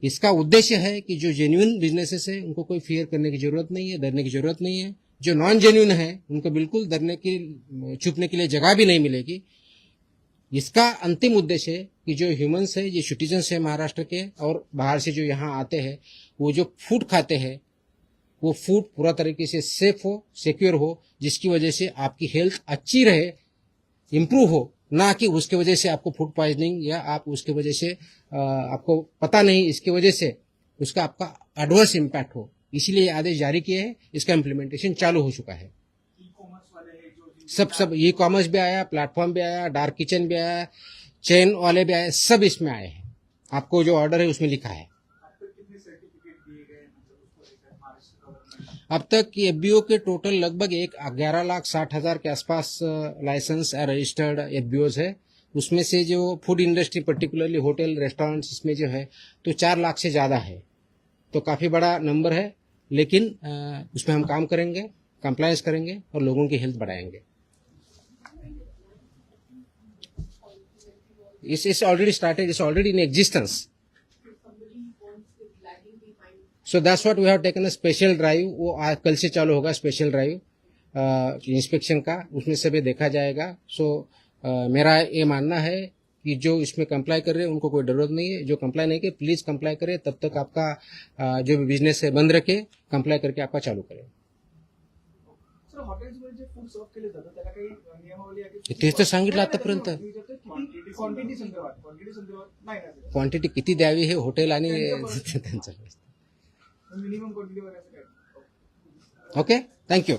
इसका उद्देश्य है कि जो जेन्युइन बिजनेसेस है उनको कोई फियर करने की जरूरत नहीं है, डरने की जरूरत नहीं है. जो नॉन जेन्युइन है उनको बिल्कुल डरने की छुपने के लिए जगह भी नहीं मिलेगी. इसका अंतिम उद्देश्य है कि जो ह्यूमंस है, ये सिटीजन्स है महाराष्ट्र के और बाहर से जो यहाँ आते हैं वो जो फूड खाते हैं वो फूड पूरा तरीके से सेफ हो, सिक्योर हो, जिसकी वजह से आपकी हेल्थ अच्छी रहे, इम्प्रूव हो, ना कि उसके वजह से आपको फूड पॉइजनिंग या आप उसके वजह से आपको पता नहीं, इसकी वजह से उसका आपका एडवर्स इम्पैक्ट हो। इसीलिए ये आदेश जारी किए हैं, इसका इम्प्लीमेंटेशन चालू हो चुका है। ई कॉमर्स वाले हैं जो सब ई कॉमर्स भी आया, प्लेटफॉर्म भी आया, डार्क किचन भी आया, चेन वाले भी आए, सब इसमें आए हैं। आपको जो ऑर्डर है उसमें लिखा है। अब तक कितने सर्टिफिकेट दिए गए मतलब उसको लेकर महाराष्ट्र गवर्नमेंट? अब तक एफबीओ के टोटल लगभग 11,60,000 के आसपास लाइसेंस रजिस्टर्ड एफबीओज है। उसमें से जो food industry particularly hotel restaurants इसमें जो है तो 4 लाख से ज़्यादा है, तो काफ़ी बड़ा नंबर है। लेकिन उसमें हम काम करेंगे, कंप्लायंस करेंगे और लोगों की हेल्थ बढ़ाएंगे। It's already started, it's already in existence. So that's what we have taken a special drive. वो कल से चालू होगा स्पेशल ड्राइव इंस्पेक्शन का, उसमें से भी देखा जाएगा। सो मेरा ये मानना है कि जो इसमें कंप्लाई कर रहे हैं उनको कोई जरूरत नहीं है, जो कंप्लाई नहीं करे प्लीज कंप्लाई करे, तब तक आपका जो भी बिजनेस है बंद रखे, कंप्लाई करके आपका चालू करें। सर हॉटेल्समध्ये जे फूड सर्व केले जातं त्याला काही नियमावली आहे की? तेच तर सांगितलं आतापर्यंत। क्वांटिटी संदर्भात नाही ना क्वांटिटी किती द्यावी हे हॉटेल आणि त्यांचं मिनिमम क्वांटिटी वगैरे असं काय? Okay, thank you.